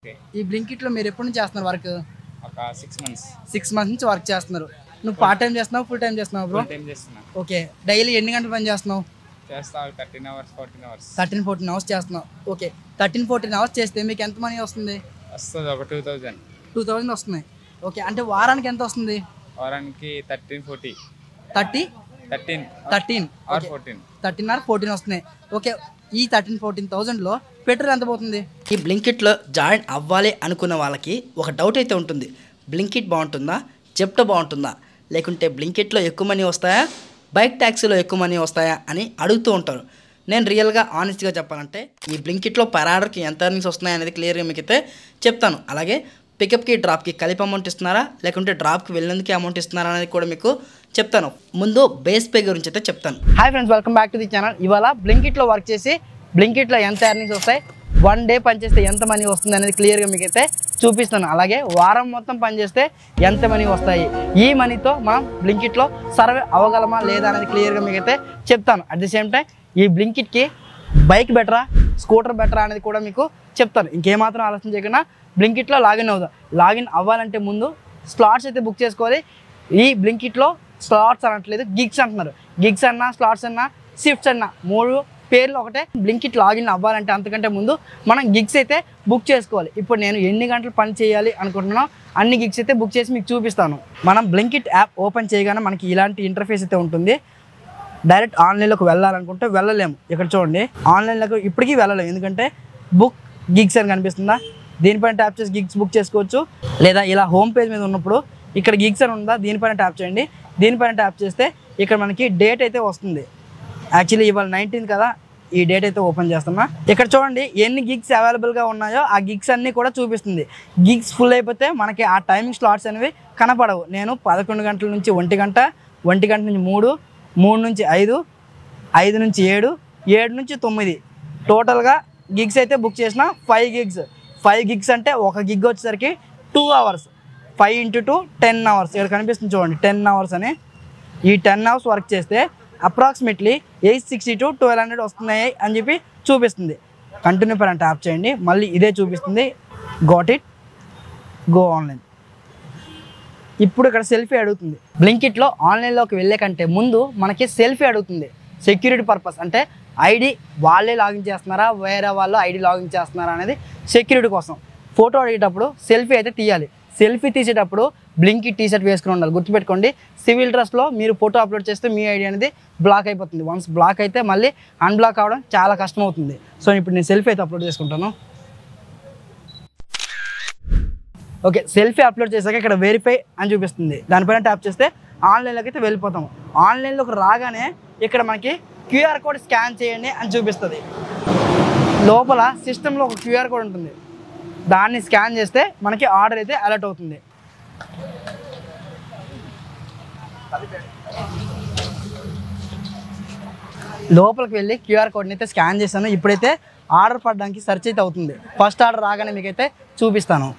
ఈ బ్లింకిట్లో మీరు ఎప్పటి నుంచి చేస్తున్నారు వర్క్? ఒక 6 months. 6 months నుంచి వర్క్ చేస్తున్నారు. నువ్వు పార్ట్ టైం చేస్తున్నావు, ఫుల్ టైం చేస్తున్నావు బ్రో? ఫుల్ టైం చేస్తున్నా. ఓకే, డైలీ ఎన్ని గంటలు పని చేస్తున్నావు? చేస్తా 13 hours 14 hours. 13-14 hours చేస్తున్నావు. ఓకే, 13-14 hours చేస్తే మీకు ఎంత మనీ వస్తుంది? వస్తుంది ఒక 2000. 2000 వస్తుంది. ఓకే, అంటే వారానికి ఎంత వస్తుంది? వారానికి 13-14. 13 or 14. 13 or 14 వస్తున్నాయి. ఓకే, ఈ 13-14,000లో పెట్రోల్ ఎంత పోతుంది? ఈ బ్లింకిట్లో జాయిన్ అవ్వాలి అనుకున్న వాళ్ళకి ఒక డౌట్ అయితే ఉంటుంది. బ్లింకిట్ బాగుంటుందా, జెప్టో బాగుంటుందా, లేకుంటే బ్లింకిట్లో ఎక్కువ మనీ వస్తాయా, బైక్ ట్యాక్సీలో ఎక్కువ మనీ వస్తాయా అని అడుగుతూ ఉంటారు. నేను రియల్గా ఆనెస్ట్గా చెప్పాలంటే ఈ బ్లింకిట్లో పర్ ఆర్డర్కి ఎంత ఎర్నింగ్స్ వస్తున్నాయి అనేది క్లియర్గా మీకు అయితే చెప్తాను. అలాగే పికప్కి డ్రాప్కి కలిపి అమౌంట్ ఇస్తున్నారా, లేకుంటే డ్రాప్కి వెళ్ళినందుకే అమౌంట్ ఇస్తున్నారా అనేది కూడా మీకు చెప్తాను. ముందు బేస్ పే గురించి అయితే చెప్తాను. Hi friends, welcome back to the channel. ఇవాళ బ్లింకిట్లో వర్క్ చేసి బ్లింకిట్లో ఎంత ఎర్నింగ్స్ వస్తాయి, 1 day పనిచేస్తే ఎంత మనీ వస్తుంది అనేది క్లియర్గా మీకైతే చూపిస్తాను. అలాగే వారం మొత్తం పనిచేస్తే ఎంత మనీ వస్తాయి, ఈ మనీతో మనం బ్లింకిట్లో సర్వే అవ్వగలమా లేదా అనేది క్లియర్గా మీకైతే చెప్తాను. అట్ ది సేమ్ టైం ఈ బ్లింకిట్కి బైక్ బెటరా, స్కూటర్ బెటరా అనేది కూడా మీకు చెప్తాను. ఇంకేమాత్రం ఆలోచన చేయకుండా బ్లింకిట్లో లాగిన్ అవుదాం. లాగిన్ అవ్వాలంటే ముందు స్లాట్స్ అయితే బుక్ చేసుకోవాలి. ఈ బ్లింకిట్లో స్లాట్స్ అనట్లేదు, గిగ్స్ అంటున్నారు. గిగ్స్ అన్నా, స్లాట్స్ అన్నా, షిఫ్ట్స్ అన్నా 3 పేర్లు ఒకటే. బ్లింకిట్ లాగిన్ అవ్వాలంటే అంతకంటే ముందు మనం గిగ్స్ అయితే బుక్ చేసుకోవాలి. ఇప్పుడు నేను ఎన్ని గంటలు పని చేయాలి అనుకుంటున్నానో అన్ని గిగ్స్ అయితే బుక్ చేసి మీకు చూపిస్తాను. మనం బ్లింకిట్ యాప్ ఓపెన్ చేయగానే మనకి ఇలాంటి ఇంటర్ఫేస్ అయితే ఉంటుంది. డైరెక్ట్ ఆన్లైన్లోకి వెళ్ళాలనుకుంటే వెళ్ళలేము. ఇక్కడ చూడండి, ఆన్లైన్లోకి ఇప్పటికీ వెళ్ళలేము, ఎందుకంటే బుక్ గిగ్స్ అని కనిపిస్తుందా, దీనిపైన ట్యాప్ చేసి గిగ్స్ బుక్ చేసుకోవచ్చు. లేదా ఇలా హోమ్ పేజ్ మీద ఉన్నప్పుడు ఇక్కడ గిగ్స్ అని ఉందా, దీనిపైన ట్యాప్ చేయండి. దీనిపైన ట్యాప్ చేస్తే ఇక్కడ మనకి డేట్ అయితే వస్తుంది. యాక్చువల్లీ ఇవాళ 19 కదా, ఈ డేట్ అయితే ఓపెన్ చేస్తున్నా. ఇక్కడ చూడండి ఎన్ని గిగ్స్ అవైలబుల్గా ఉన్నాయో ఆ గిగ్స్ అన్నీ కూడా చూపిస్తుంది. గిగ్స్ ఫుల్ అయిపోతే మనకి ఆ టైమింగ్ స్లాట్స్ అనేవి కనపడవు. నేను 11 గంటల నుంచి 1 గంట, 1 గంట నుంచి 3, 3 నుంచి 5, 5 నుంచి 7, 7 నుంచి 9 టోటల్గా గిగ్స్ అయితే బుక్ చేసిన 5 గిగ్స్. 5 గిగ్స్ అంటే ఒక గిగ్ వచ్చేసరికి 2 hours. 5 into 2 10 hours. ఇక్కడ కనిపిస్తుంది చూడండి 10 hours అని. ఈ 10 hours వర్క్ చేస్తే అప్రాక్సిమేట్లీ 860 to 1200 వస్తున్నాయి అని చెప్పి చూపిస్తుంది. కంటిన్యూ పైన ట్యాప్ చేయండి, మళ్ళీ ఇదే చూపిస్తుంది. Got it, go online. ఇప్పుడు ఇక్కడ సెల్ఫీ అడుగుతుంది. బ్లింకిట్లో ఆన్లైన్లోకి వెళ్ళే కంటే ముందు మనకి సెల్ఫీ అడుగుతుంది. సెక్యూరిటీ పర్పస్, అంటే ఐడి వాళ్ళే లాగిన్ చేస్తున్నారా, వేరే వాళ్ళు ఐడి లాగిన్ చేస్తున్నారా అనేది సెక్యూరిటీ కోసం. ఫోటో అడిగేటప్పుడు సెల్ఫీ అయితే తీయాలి. సెల్ఫీ తీసేటప్పుడు బ్లింకిట్ టీషర్ట్ వేసుకుని ఉండాలి. గుర్తుపెట్టుకోండి, సివిల్ డ్రెస్లో మీరు ఫోటో అప్లోడ్ చేస్తే మీ ఐడి అనేది బ్లాక్ అయిపోతుంది. వన్స్ బ్లాక్ అయితే మళ్ళీ అన్బ్లాక్ అవ్వడం చాలా కష్టం అవుతుంది. సో ఇప్పుడు నేను సెల్ఫీ అయితే అప్లోడ్ చేసుకుంటాను. ఓకే, సెల్ఫీ అప్లోడ్ చేశాక ఇక్కడ వెరిఫై అని చూపిస్తుంది. దానిపైన ట్యాప్ చేస్తే ఆన్లైన్లోకి అయితే వెళ్ళిపోతాము. ఆన్లైన్లోకి రాగానే ఇక్కడ మనకి క్యూఆర్ కోడ్ స్కాన్ చేయండి అని చూపిస్తుంది. లోపల సిస్టంలో ఒక క్యూఆర్ కోడ్ ఉంటుంది, దాన్ని స్కాన్ చేస్తే మనకి ఆర్డర్ అయితే అలర్ట్ అవుతుంది. లోపలికి వెళ్ళి క్యూఆర్ కోడ్ని అయితే స్కాన్ చేస్తాను. ఇప్పుడైతే ఆర్డర్ పడడానికి సెర్చ్ అయితే అవుతుంది. ఫస్ట్ ఆర్డర్ రాగానే మీకైతే చూపిస్తాను.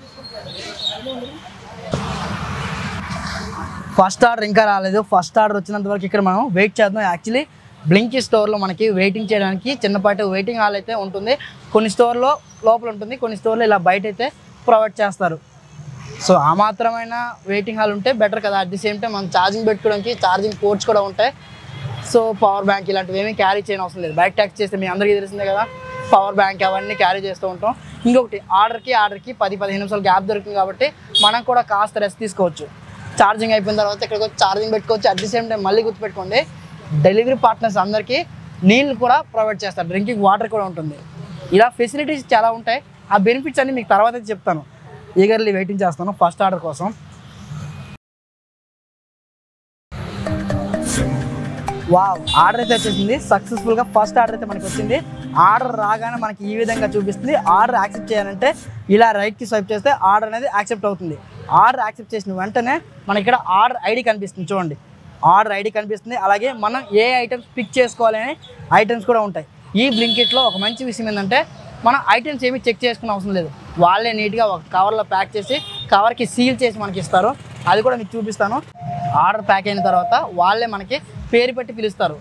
ఫస్ట్ ఆర్డర్ ఇంకా రాలేదు. ఫస్ట్ ఆర్డర్ వచ్చినంత వరకు ఇక్కడ మనం వెయిట్ చేద్దాం. యాక్చువల్లీ బ్లింకిట్ స్టోర్లో మనకి వెయిటింగ్ చేయడానికి చిన్నపాటి వెయిటింగ్ హాల్ అయితే ఉంటుంది. కొన్ని స్టోర్లో లోపల ఉంటుంది, కొన్ని స్టోర్లో ఇలా బయట అయితే ప్రొవైడ్ చేస్తారు. సో ఆ మాత్రమైన వెయిటింగ్ హాల్ ఉంటే బెటర్ కదా. అట్ ది సేమ్ టైం మనం ఛార్జింగ్ పెట్టుకోవడానికి ఛార్జింగ్ పోర్ట్స్ కూడా ఉంటాయి. సో పవర్ బ్యాంక్ ఇలాంటివి ఏమీ క్యారీ చేయని అవసరం లేదు. బైక్ ట్యాక్స్ చేస్తే మీ అందరికీ తెలిసిందే కదా, పవర్ బ్యాంక్ అవన్నీ క్యారీ చేస్తూ ఉంటాం. ఇంకొకటి ఆర్డర్కి 10-15 నిమిషాలు గ్యాప్ దొరుకుతుంది కాబట్టి మనం కూడా కాస్త రెస్ట్ తీసుకోవచ్చు. ఛార్జింగ్ అయిపోయిన తర్వాత ఇక్కడికి వచ్చి ఛార్జింగ్ పెట్టుకోవచ్చు. అట్ ది సేమ్ టైం మళ్ళీ గుర్తుపెట్టుకోండి, డెలివరీ పార్ట్నర్స్ అందరికీ నీళ్ళు కూడా ప్రొవైడ్ చేస్తారు, డ్రింకింగ్ వాటర్ కూడా ఉంటుంది. ఇలా ఫెసిలిటీస్ చాలా ఉంటాయి. ఆ బెనిఫిట్స్ అన్ని మీకు తర్వాత అయితే చెప్తాను. ఈగర్లీ వెయిటింగ్ చేస్తాను ఫస్ట్ ఆర్డర్ కోసం. వావ్, ఆర్డర్ అయితే వచ్చేసింది సక్సెస్ఫుల్గా. ఫస్ట్ ఆర్డర్ అయితే మనకి వచ్చింది. ఆర్డర్ రాగానే మనకి ఈ విధంగా చూపిస్తుంది. ఆర్డర్ యాక్సెప్ట్ చేయాలంటే ఇలా రైట్కి స్వైప్ చేస్తే ఆర్డర్ అనేది యాక్సెప్ట్ అవుతుంది. ఆర్డర్ యాక్సెప్ట్ చేసిన వెంటనే మనకి ఇక్కడ ఆర్డర్ ఐడి కనిపిస్తుంది. చూడండి, ఆర్డర్ ఐడి కనిపిస్తుంది. అలాగే మనం ఏ ఐటమ్స్ పిక్ చేసుకోవాలనే ఐటమ్స్ కూడా ఉంటాయి. ఈ బ్లింకిట్లో ఒక మంచి విషయం ఏంటంటే మనం ఐటమ్స్ ఏమీ చెక్ చేసుకునే అవసరం లేదు. వాళ్ళే నీట్గా ఒక కవర్లో ప్యాక్ చేసి కవర్కి సీల్ చేసి మనకి ఇస్తారు. అది కూడా మీకు చూపిస్తాను. ఆర్డర్ ప్యాక్ అయిన తర్వాత వాళ్ళే మనకి పేరు పెట్టి పిలుస్తారు.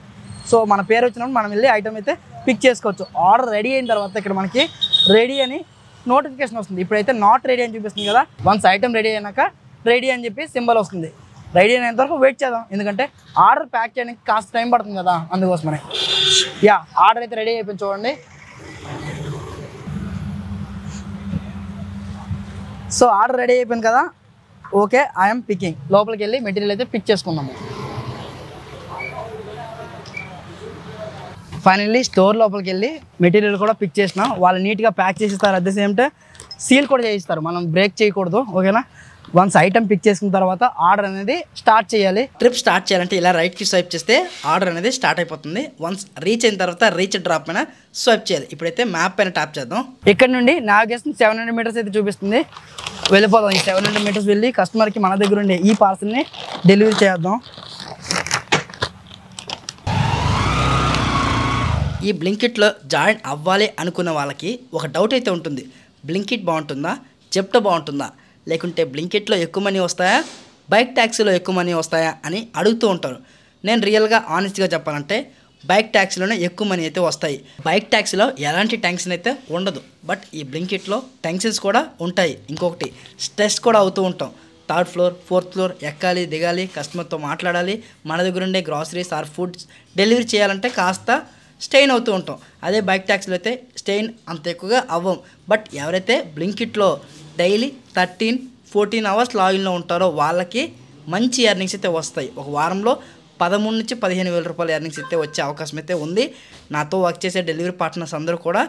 సో మన పేరు వచ్చినప్పుడు మనం వెళ్ళి ఐటమ్ అయితే పిక్ చేసుకోవచ్చు. ఆర్డర్ రెడీ అయిన తర్వాత ఇక్కడ మనకి రెడీ అని నోటిఫికేషన్ వస్తుంది. ఇప్పుడైతే నాట్ రెడీ అని చూపిస్తుంది కదా. వన్స్ ఐటమ్ రెడీ అయినాక రెడీ అని చెప్పి సింబల్ వస్తుంది. రెడీ అయినంత వరకు వెయిట్ చేద్దాం, ఎందుకంటే ఆర్డర్ ప్యాక్ చేయడానికి కాస్త టైం పడుతుంది కదా, అందుకోసమనే. ఆర్డర్ అయితే రెడీ అయిపోయింది చూడండి. సో ఆర్డర్ రెడీ అయిపోయింది కదా. Okay, I'm picking. లోపలికి వెళ్ళి మెటీరియల్ అయితే పిక్ చేసుకుందాము. ఫైనల్లీ స్టోర్ లోపలికి వెళ్ళి మెటీరియల్ కూడా పిక్ చేసినాం. వాళ్ళు నీట్గా ప్యాక్ చేసిస్తారు, at the same time seal కూడా చేయిస్తారు. మనం బ్రేక్ చేయకూడదు, ఓకేనా. వన్స్ ఐటమ్ పిక్ చేసుకున్న తర్వాత ఆర్డర్ అనేది స్టార్ట్ చేయాలి. ట్రిప్ స్టార్ట్ చేయాలంటే ఇలా రైట్కి స్వైప్ చేస్తే ఆర్డర్ అనేది స్టార్ట్ అయిపోతుంది. వన్స్ రీచ్ అయిన తర్వాత రీచ్ డ్రాప్ పైన స్వైప్ చేయాలి. ఇప్పుడైతే మ్యాప్ పైన ట్యాప్ చేద్దాం. ఇక్కడ నుండి నావిగేషన్ 700 మీటర్స్ అయితే చూపిస్తుంది. వెళ్ళిపోదాం. ఈ 700 మీటర్స్ వెళ్ళి కస్టమర్కి మన దగ్గర ఉండే ఈ పార్సల్ని డెలివరీ చేద్దాం. ఈ బ్లింకిట్లో జాయిన్ అవ్వాలి అనుకున్న వాళ్ళకి ఒక డౌట్ అయితే ఉంటుంది. బ్లింకిట్ బాగుంటుందా, జెప్టో బాగుంటుందా, లేకుంటే బ్లింకిట్లో ఎక్కువ మనీ వస్తాయా, బైక్ ట్యాక్సీలో ఎక్కువ మనీ వస్తాయా అని అడుగుతూ ఉంటారు. నేను రియల్గా ఆనెస్ట్గా చెప్పాలంటే బైక్ ట్యాక్సీలోనే ఎక్కువ మనీ అయితే వస్తాయి. బైక్ ట్యాక్సీలో ఎలాంటి టెన్షన్ అయితే ఉండదు, బట్ ఈ బ్లింకిట్లో టెన్షన్స్ కూడా ఉంటాయి. ఇంకొకటి స్ట్రెస్ కూడా అవుతూ ఉంటాం. 3rd ఫ్లోర్ 4th ఫ్లోర్ ఎక్కాలి, దిగాలి, కస్టమర్తో మాట్లాడాలి, మన దగ్గర ఉండే గ్రాసరీస్ ఆర్ ఫుడ్స్ డెలివరీ చేయాలంటే కాస్త స్టెయిన్ అవుతూ ఉంటాం. అదే బైక్ ట్యాక్సీలో అయితే స్టెయిన్ అంత ఎక్కువగా అవ్వం. బట్ ఎవరైతే బ్లింకిట్లో డైలీ 13-14 అవర్స్ లాగిన్లో ఉంటారో వాళ్ళకి మంచి ఎర్నింగ్స్ అయితే వస్తాయి. ఒక వారంలో 13 నుంచి 15 వేల రూపాయల ఎర్నింగ్స్ అయితే వచ్చే అవకాశం అయితే ఉంది. నాతో వర్క్ చేసే డెలివరీ పార్ట్నర్స్ అందరూ కూడా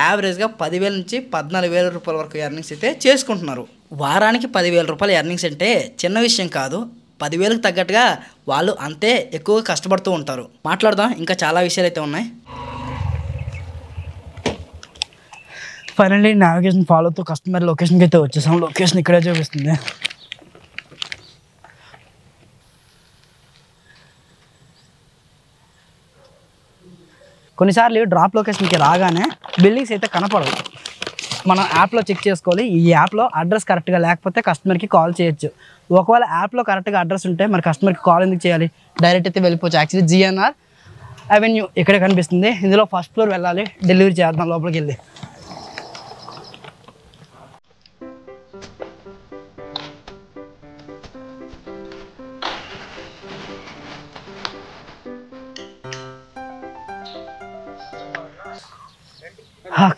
యావరేజ్గా 10,000 నుంచి 14,000 రూపాయల వరకు ఎర్నింగ్స్ అయితే చేసుకుంటున్నారు. వారానికి 10,000 రూపాయల ఎర్నింగ్స్ అంటే చిన్న విషయం కాదు. 10,000కి తగ్గట్టుగా వాళ్ళు అంతే ఎక్కువగా కష్టపడుతూ ఉంటారు. మాట్లాడదాం, ఇంకా చాలా విషయాలు అయితే ఉన్నాయి. ఫైనల్లీ నావిగేషన్ ఫాలో అవుతూ కస్టమర్ లొకేషన్కి అయితే వచ్చేసాం. లొకేషన్ ఇక్కడే చూపిస్తుంది. కొన్నిసార్లు డ్రాప్ లొకేషన్కి రాగానే బిల్డింగ్స్ అయితే కనపడవు. మనం యాప్లో చెక్ చేసుకోవాలి. ఈ యాప్లో అడ్రస్ కరెక్ట్గా లేకపోతే కస్టమర్కి కాల్ చేయొచ్చు. ఒకవేళ యాప్లో కరెక్ట్గా అడ్రస్ ఉంటే మరి కస్టమర్కి కాల్ ఎందుకు చేయాలి, డైరెక్ట్ అయితే వెళ్ళిపోవచ్చు. యాక్చువల్లీ జిఎన్ఆర్ అవెన్యూ ఇక్కడే కనిపిస్తుంది. ఇందులో 1st ఫ్లోర్ వెళ్ళాలి, డెలివరీ చేద్దాం లోపలికి వెళ్ళి.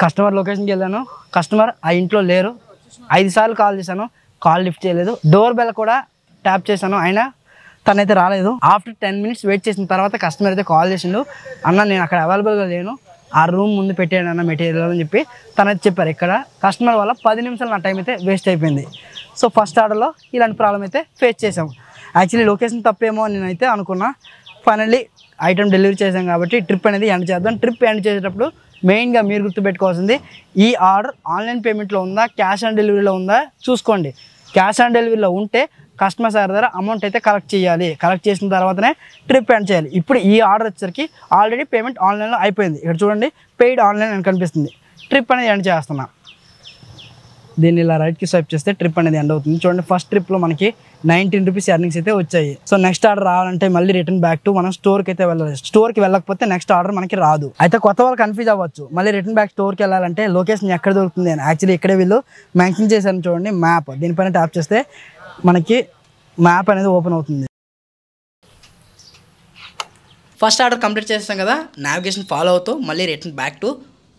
కస్టమర్ లొకేషన్కి వెళ్ళాను. కస్టమర్ ఆ ఇంట్లో లేరు. 5 సార్లు కాల్ చేశాను, కాల్ లిఫ్ట్ చేయలేదు. డోర్ బెల్ కూడా ట్యాప్ చేశాను, అయినా తనైతే రాలేదు. ఆఫ్టర్ 10 మినిట్స్ వెయిట్ చేసిన తర్వాత కస్టమర్ అయితే కాల్ చేసిండు. అన్న నేను అక్కడ అవైలబుల్గా లేను, ఆ రూమ్ ముందు పెట్టాను అన్న మెటీరియల్ అని చెప్పి తనైతే చెప్పారు. ఇక్కడ కస్టమర్ వల్ల 10 నిమిషాలు నా టైం అయితే వేస్ట్ అయిపోయింది. సో ఫస్ట్ ఆర్డర్లో ఇలాంటి ప్రాబ్లం అయితే ఫేస్ చేసాం. యాక్చువల్లీ లొకేషన్ తప్పేమో అని నేనైతే అనుకున్నా. ఫైనల్లీ ఐటమ్ డెలివరీ చేసాం కాబట్టి ట్రిప్ అనేది ఎండ్ చేద్దాం. ట్రిప్ ఎండ్ చేసేటప్పుడు మెయిన్గా మీరు గుర్తుపెట్టుకోవాల్సింది, ఈ ఆర్డర్ ఆన్లైన్ పేమెంట్లో ఉందా, క్యాష్ ఆన్ డెలివరీలో ఉందా చూసుకోండి. క్యాష్ ఆన్ డెలివరీలో ఉంటే కస్టమర్ సార్ దగ్గర అమౌంట్ అయితే కలెక్ట్ చేయాలి. కలెక్ట్ చేసిన తర్వాతనే ట్రిప్ ఎండ్ చేయాలి. ఇప్పుడు ఈ ఆర్డర్ వచ్చేసరికి ఆల్రెడీ పేమెంట్ ఆన్లైన్లో అయిపోయింది. ఇక్కడ చూడండి, పెయిడ్ ఆన్లైన్ అని కనిపిస్తుంది. ట్రిప్ అనేది ఎండ్ చేస్తున్నా. దీన్ని ఇలా రైట్కి స్వైప్ చేస్తే ట్రిప్ అనేది ఎండ్ అవుతుంది. చూడండి, ఫస్ట్ ట్రిప్లో మనకి 19 రూపీస్ ఎర్నింగ్స్ అయితే వచ్చాయి. సో నెక్స్ట్ ఆర్డర్ రావాలంటే మళ్ళీ రిటర్న్ బ్యాక్ టు మనం స్టోర్కి అయితే వెళ్ళాలి. స్టోర్కి వెళ్ళకపోతే నెక్స్ట్ ఆర్డర్ మనకి రాదు. అయితే కొత్త వాళ్ళు కన్ఫ్యూజ్ అవ్వచ్చు, మళ్ళీ రిటర్న్ బ్యాక్ స్టోర్కి వెళ్ళాలంటే లొకేషన్ ఎక్కడ దొరుకుతుంది అని. యాక్చువల్లీ ఇక్కడే వీళ్ళు మెన్షన్ చేశారు చూడండి, మ్యాప్. దీనిపైన ట్యాప్ చేస్తే మనకి మ్యాప్ అనేది ఓపెన్ అవుతుంది. ఫస్ట్ ఆర్డర్ కంప్లీట్ చేస్తాం కదా, నావిగేషన్ ఫాలో అవుతూ మళ్ళీ రిటర్న్ బ్యాక్ టు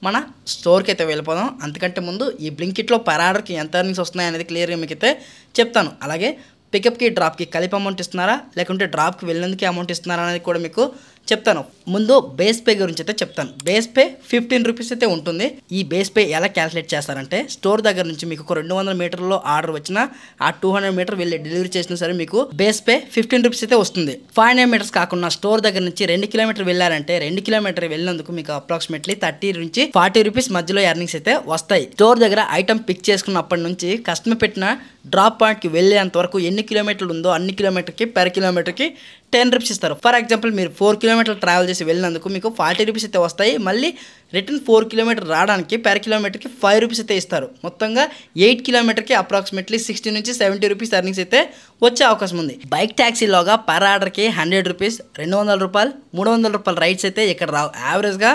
మన స్టోర్కి అయితే వెళ్ళిపోదాం. అంతకంటే ముందు ఈ బ్లింకిట్లో పర్ ఆర్డర్కి ఎంత ఎర్నింగ్స్ వస్తున్నాయి అనేది క్లియర్గా మీకు అయితే చెప్తాను. అలాగే పికప్కి డ్రాప్కి కలిపి అమౌంట్ ఇస్తున్నారా, లేకుంటే డ్రాప్కి వెళ్ళినందుకే అమౌంట్ ఇస్తున్నారా అనేది కూడా మీకు చెప్తాను. ముందు బేస్ పే గురించి అయితే చెప్తాను. బేస్ పే 15 రూపీస్ అయితే ఉంటుంది. ఈ బేస్ పే ఎలా క్యాలిక్యులేట్ చేస్తారంటే, స్టోర్ దగ్గర నుంచి మీకు ఒక 200 మీటర్లో ఆర్డర్ వచ్చినా ఆ 200 మీటర్ వెళ్ళి డెలివరీ చేసినా సరే మీకు బేస్ పే 15 రూపీస్ అయితే వస్తుంది. 500 మీటర్స్ కాకుండా స్టోర్ దగ్గర నుంచి 2 కిలోమీటర్ వెళ్ళారంటే 2 కిలోమీటర్ వెళ్ళినందుకు మీకు అప్రాక్సిమేట్లీ 30 నుంచి 40 రూపీస్ మధ్యలో ఎర్నింగ్స్ అయితే వస్తాయి. స్టోర్ దగ్గర ఐటమ్ పిక్ చేసుకున్నప్పటి నుంచి కస్టమర్ పెట్టిన డ్రాప్ పాయింట్కి వెళ్ళేంత వరకు ఎన్ని కిలోమీటర్లు ఉందో అన్ని కిలోమీటర్కి పర్ కిలోమీటర్కి 10 రూపీస్ ఇస్తారు. ఫర్ ఎగ్జాంపుల్ మీరు 4 కిలోమీటర్లు ట్రావెల్ చేసి వెళ్ళినందుకు మీకు 40 రూపీస్ అయితే వస్తాయి. మళ్ళీ రిటర్న్ 4 కిలోమీటర్ రావడానికి పర్ కిలోమీటర్కి 5 రూపీస్ అయితే ఇస్తారు. మొత్తంగా 8 కిలోమీటర్కి అప్రాక్సిమేట్లీ 60 నుంచి 70 రూపీస్ ఎర్నింగ్స్ అయితే వచ్చే అవకాశం ఉంది. బైక్ ట్యాక్సీలోగా పర్ ఆర్డర్కి 100 రూపీస్, 200 రూపాయలు, 300 రూపాయల రైడ్స్ అయితే ఇక్కడ రావు. యావరేజ్గా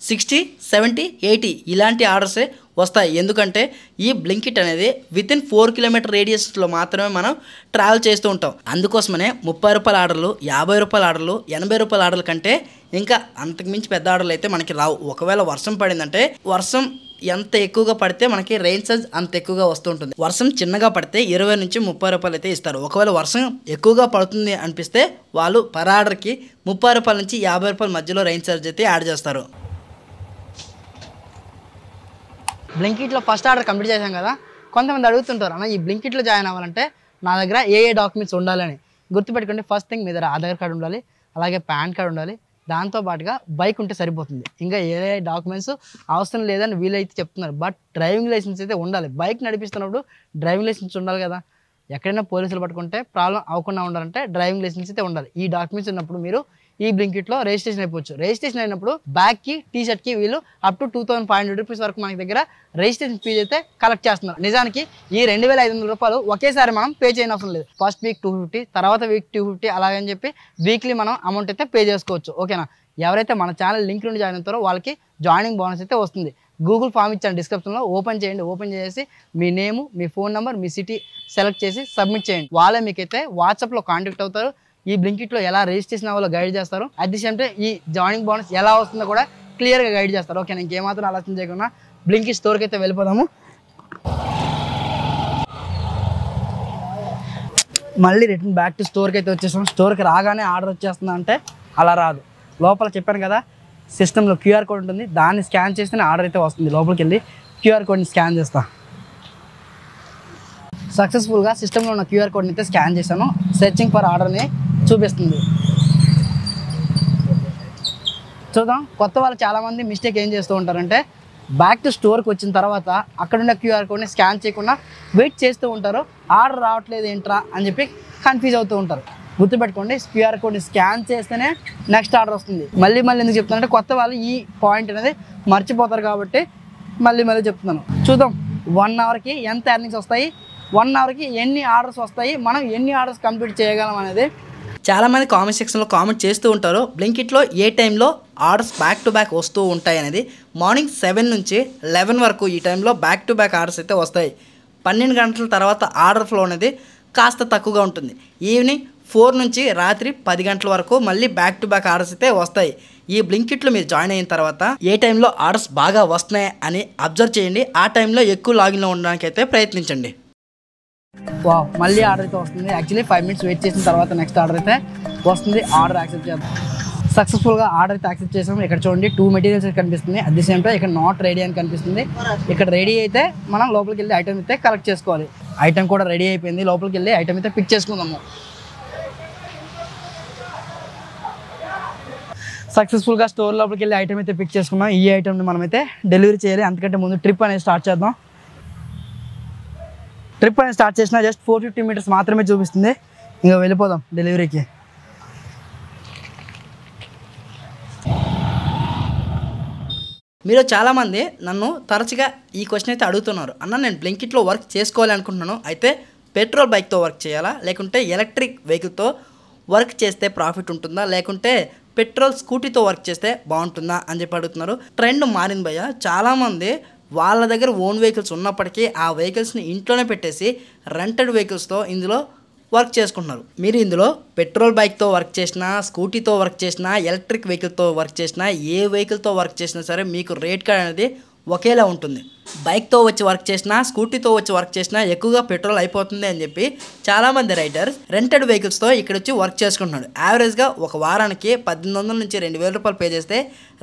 60, 70, 80 ఇలాంటి ఆర్డర్సే వస్తాయి. ఎందుకంటే ఈ బ్లింకిట్ అనేది వితిన్ 4 కిలోమీటర్ రేడియస్లో మాత్రమే మనం ట్రావెల్ చేస్తూ ఉంటాం. అందుకోసమనే 30 రూపాయల ఆర్డర్లు, 50 రూపాయల ఆర్డర్లు, 80 రూపాయల ఆర్డర్ల కంటే ఇంకా అంతకుమించి పెద్ద ఆర్డర్లు అయితే మనకి రావు. ఒకవేళ వర్షం పడిందంటే వర్షం ఎంత ఎక్కువగా పడితే మనకి రెయిన్ చార్జ్ అంత ఎక్కువగా వస్తూ ఉంటుంది. వర్షం చిన్నగా పడితే 20 నుంచి 30 రూపాయలు అయితే ఇస్తారు. ఒకవేళ వర్షం ఎక్కువగా పడుతుంది అనిపిస్తే వాళ్ళు పర్ ఆర్డర్కి 30 రూపాయల నుంచి 50 రూపాయల మధ్యలో రెయిన్ చార్జ్ అయితే యాడ్ చేస్తారు. బ్లింకిట్లో ఫస్ట్ ఆర్డర్ కంప్లీట్ చేశాం కదా, కొంతమంది అడుగుతుంటారు అన్న ఈ బ్లింకిట్లో జాయిన్ అవ్వాలంటే నా దగ్గర ఏ డాక్యుమెంట్స్ ఉండాలని. గుర్తుపెట్టుకోండి, ఫస్ట్ థింగ్ మీ దగ్గర ఆధార్ కార్డు ఉండాలి, అలాగే పాన్ కార్డు ఉండాలి, దాంతోపాటుగా బైక్ ఉంటే సరిపోతుంది. ఇంకా ఏ డాక్యుమెంట్స్ అవసరం లేదని వీలైతే చెప్తున్నారు. బట్ డ్రైవింగ్ లైసెన్స్ అయితే ఉండాలి. బైక్ నడిపిస్తున్నప్పుడు డ్రైవింగ్ లైసెన్స్ ఉండాలి కదా. ఎక్కడైనా పోలీసులు పట్టుకుంటే ప్రాబ్లం అవ్వకుండా ఉండాలంటే డ్రైవింగ్ లైసెన్స్ అయితే ఉండాలి. ఈ డాక్యుమెంట్స్ ఉన్నప్పుడు మీరు ఈ బ్లింకిట్లో రిజిస్ట్రేషన్ అయిపోవచ్చు. రిజిస్ట్రేషన్ అయినప్పుడు బ్యాగ్కి టీషర్ట్కి వీళ్ళు అప్ టు 2500 రూపీస్ వరకు మనకి దగ్గర రిజిస్ట్రేషన్ ఫీజు అయితే కలెక్ట్ చేస్తున్నారు. నిజానికి ఈ 2500 రూపాయలు ఒకేసారి మనం పే చేయని అవసరం లేదు. ఫస్ట్ వీక్ 250, తర్వాత వీక్ 250 అలాగని చెప్పి వీక్లీ మనం అమౌంట్ అయితే పే చేసుకోవచ్చు. ఓకేనా? ఎవరైతే మన ఛానల్ లింక్ నుండి జాయిన్ అవుతారో వాళ్ళకి జాయినింగ్ బోనస్ అయితే వస్తుంది. గూగుల్ ఫామ్ ఇచ్చాను డిస్క్రిప్షన్లో, ఓపెన్ చేయండి. ఓపెన్ చేసి మీ నేము, మీ ఫోన్ నెంబర్, మీ సిటీ సెలెక్ట్ చేసి సబ్మిట్ చేయండి. వాళ్ళే మీకైతే వాట్సాప్లో కాంటాక్ట్ అవుతారు. ఈ బ్లింకిట్లో ఎలా రిజిస్ట్రేషన్ అవ్వాలో గైడ్ చేస్తారు. అట్ ది సేమ్ టైం ఈ జాయినింగ్ బోనస్ ఎలా వస్తుందో కూడా క్లియర్గా గైడ్ చేస్తారు. ఓకే, ఇంకేమాత్రం ఆలోచన చేయకుండా బ్లింకిట్ స్టోర్కి అయితే వెళ్ళిపోదాము. మళ్ళీ రిటర్న్ బ్యాక్ టు స్టోర్కి అయితే వచ్చేసాం. స్టోర్కి రాగానే ఆర్డర్ వచ్చేస్తుందా అంటే అలా రాదు. లోపల చెప్పాను కదా, సిస్టంలో క్యూఆర్ కోడ్ ఉంటుంది, దాన్ని స్కాన్ చేస్తేనే ఆర్డర్ అయితే వస్తుంది. లోపలికి వెళ్ళి క్యూఆర్ కోడ్ని స్కాన్ చేస్తా. సక్సెస్ఫుల్గా సిస్టంలో ఉన్న క్యూఆర్ కోడ్ని అయితే స్కాన్ చేశాను. సెర్చింగ్ ఫర్ ఆర్డర్ని చూపిస్తుంది. చూద్దాం. కొత్త వాళ్ళు చాలామంది మిస్టేక్ ఏం చేస్తూ ఉంటారంటే బ్యాక్ టు స్టోర్కి వచ్చిన తర్వాత అక్కడున్న క్యూఆర్ కోడ్ని స్కాన్ చేయకుండా వెయిట్ చేస్తూ ఉంటారు. ఆర్డర్ రావట్లేదు ఏంట్రా అని చెప్పి కన్ఫ్యూజ్ అవుతూ ఉంటారు. గుర్తుపెట్టుకోండి, క్యూఆర్ కోడ్ని స్కాన్ చేస్తేనే నెక్స్ట్ ఆర్డర్ వస్తుంది. మళ్ళీ ఎందుకు చెప్తున్నానంటే కొత్త వాళ్ళు ఈ పాయింట్ అనేది మర్చిపోతారు కాబట్టి మళ్ళీ చెప్తున్నాను. చూద్దాం 1 అవర్కి ఎంత ఎర్నింగ్స్ వస్తాయి, 1 అవర్కి ఎన్ని ఆర్డర్స్ వస్తాయి, మనం ఎన్ని ఆర్డర్స్ కంప్లీట్ చేయగలం అనేది. చాలామంది కామెంట్ సెక్షన్లో కామెంట్ చేస్తూ ఉంటారు బ్లింకిట్లో ఏ టైంలో ఆర్డర్స్ బ్యాక్ టు బ్యాక్ వస్తూ ఉంటాయి అనేది. మార్నింగ్ 7 నుంచి 11 వరకు ఈ టైంలో బ్యాక్ టు బ్యాక్ ఆర్డర్స్ అయితే వస్తాయి. 12 గంటల తర్వాత ఆర్డర్ ఫ్లో అనేది కాస్త తక్కువగా ఉంటుంది. ఈవినింగ్ 4 నుంచి రాత్రి 10 గంటల వరకు మళ్ళీ బ్యాక్ టు బ్యాక్ ఆర్డర్స్ అయితే వస్తాయి. ఈ బ్లింకిట్లో మీరు జాయిన్ అయిన తర్వాత ఏ టైంలో ఆర్డర్స్ బాగా వస్తున్నాయి అని అబ్జర్వ్ చేయండి. ఆ టైంలో ఎక్కువ లాగిన్లో ఉండడానికి అయితే ప్రయత్నించండి. మళ్ళీ ఆర్డర్ అయితే వస్తుంది. యాక్చువల్లీ 5 మినిట్స్ వెయిట్ చేసిన తర్వాత నెక్స్ట్ ఆర్డర్ అయితే వస్తుంది. ఆర్డర్ యాక్సెప్ట్ చేద్దాం. సక్సెస్ఫుల్గా ఆర్డర్ అయితే యాక్సెప్ట్ చేసాము. ఇక్కడ చూడండి 2 మెటీరియల్స్ కనిపిస్తుంది. అట్ ది సేమ్ టైం ఇక్కడ నాట్ రెడీ అని కనిపిస్తుంది. ఇక్కడ రెడీ అయితే మనం లోపలికి వెళ్ళి ఐటమ్ అయితే కలెక్ట్ చేసుకోవాలి. ఐటమ్ కూడా రెడీ అయిపోయింది. లోపలికి వెళ్ళి ఐటమ్ అయితే పిక్ చేసుకుందాము. సక్సెస్ఫుల్గా స్టోర్ లోపలికి వెళ్ళి ఐటమ్ అయితే పిక్ చేసుకున్నాం. ఈ ఐటమ్ని మనమైతే డెలివరీ చేయాలి. అంతకంటే ముందు ట్రిప్ అనేది స్టార్ట్ చేద్దాం. ట్రిప్ అనేది స్టార్ట్ చేసినా జస్ట్ 450 మీటర్స్ మాత్రమే చూపిస్తుంది. ఇంకా వెళ్ళిపోదాం డెలివరీకి. మీరు చాలామంది నన్ను తరచుగా ఈ క్వశ్చన్ అయితే అడుగుతున్నారు, అన్న నేను బ్లింకిట్లో వర్క్ చేసుకోవాలి అనుకుంటున్నాను, అయితే పెట్రోల్ బైక్తో వర్క్ చేయాలా లేకుంటే ఎలక్ట్రిక్ వెహికల్తో వర్క్ చేస్తే ప్రాఫిట్ ఉంటుందా, లేకుంటే పెట్రోల్ స్కూటీతో వర్క్ చేస్తే బాగుంటుందా అని చెప్పి అడుగుతున్నారు. ట్రెండ్ మారింది భయ్య. చాలామంది వాళ్ళ దగ్గర ఓన్ వెహికల్స్ ఉన్నప్పటికీ ఆ వెహికల్స్ని ఇంట్లోనే పెట్టేసి రెంటెడ్ వెహికల్స్తో ఇందులో వర్క్ చేసుకుంటున్నారు. మీరు ఇందులో పెట్రోల్ బైక్తో వర్క్ చేసినా, స్కూటీతో వర్క్ చేసినా, ఎలక్ట్రిక్ వెహికల్తో వర్క్ చేసినా, ఏ వెహికల్తో వర్క్ చేసినా సరే మీకు రేట్ కార్డ్ అనేది ఒకేలా ఉంటుంది. బైక్తో వచ్చి వర్క్ చేసినా, స్కూటీతో వచ్చి వర్క్ చేసినా ఎక్కువగా పెట్రోల్ అయిపోతుంది అని చెప్పి చాలామంది రైడర్స్ రెంటెడ్ వెహికల్స్తో ఇక్కడ వచ్చి వర్క్ చేసుకుంటున్నాడు. యావరేజ్గా ఒక వారానికి 1800 నుంచి 2000 రూపాయలు పే చేస్తే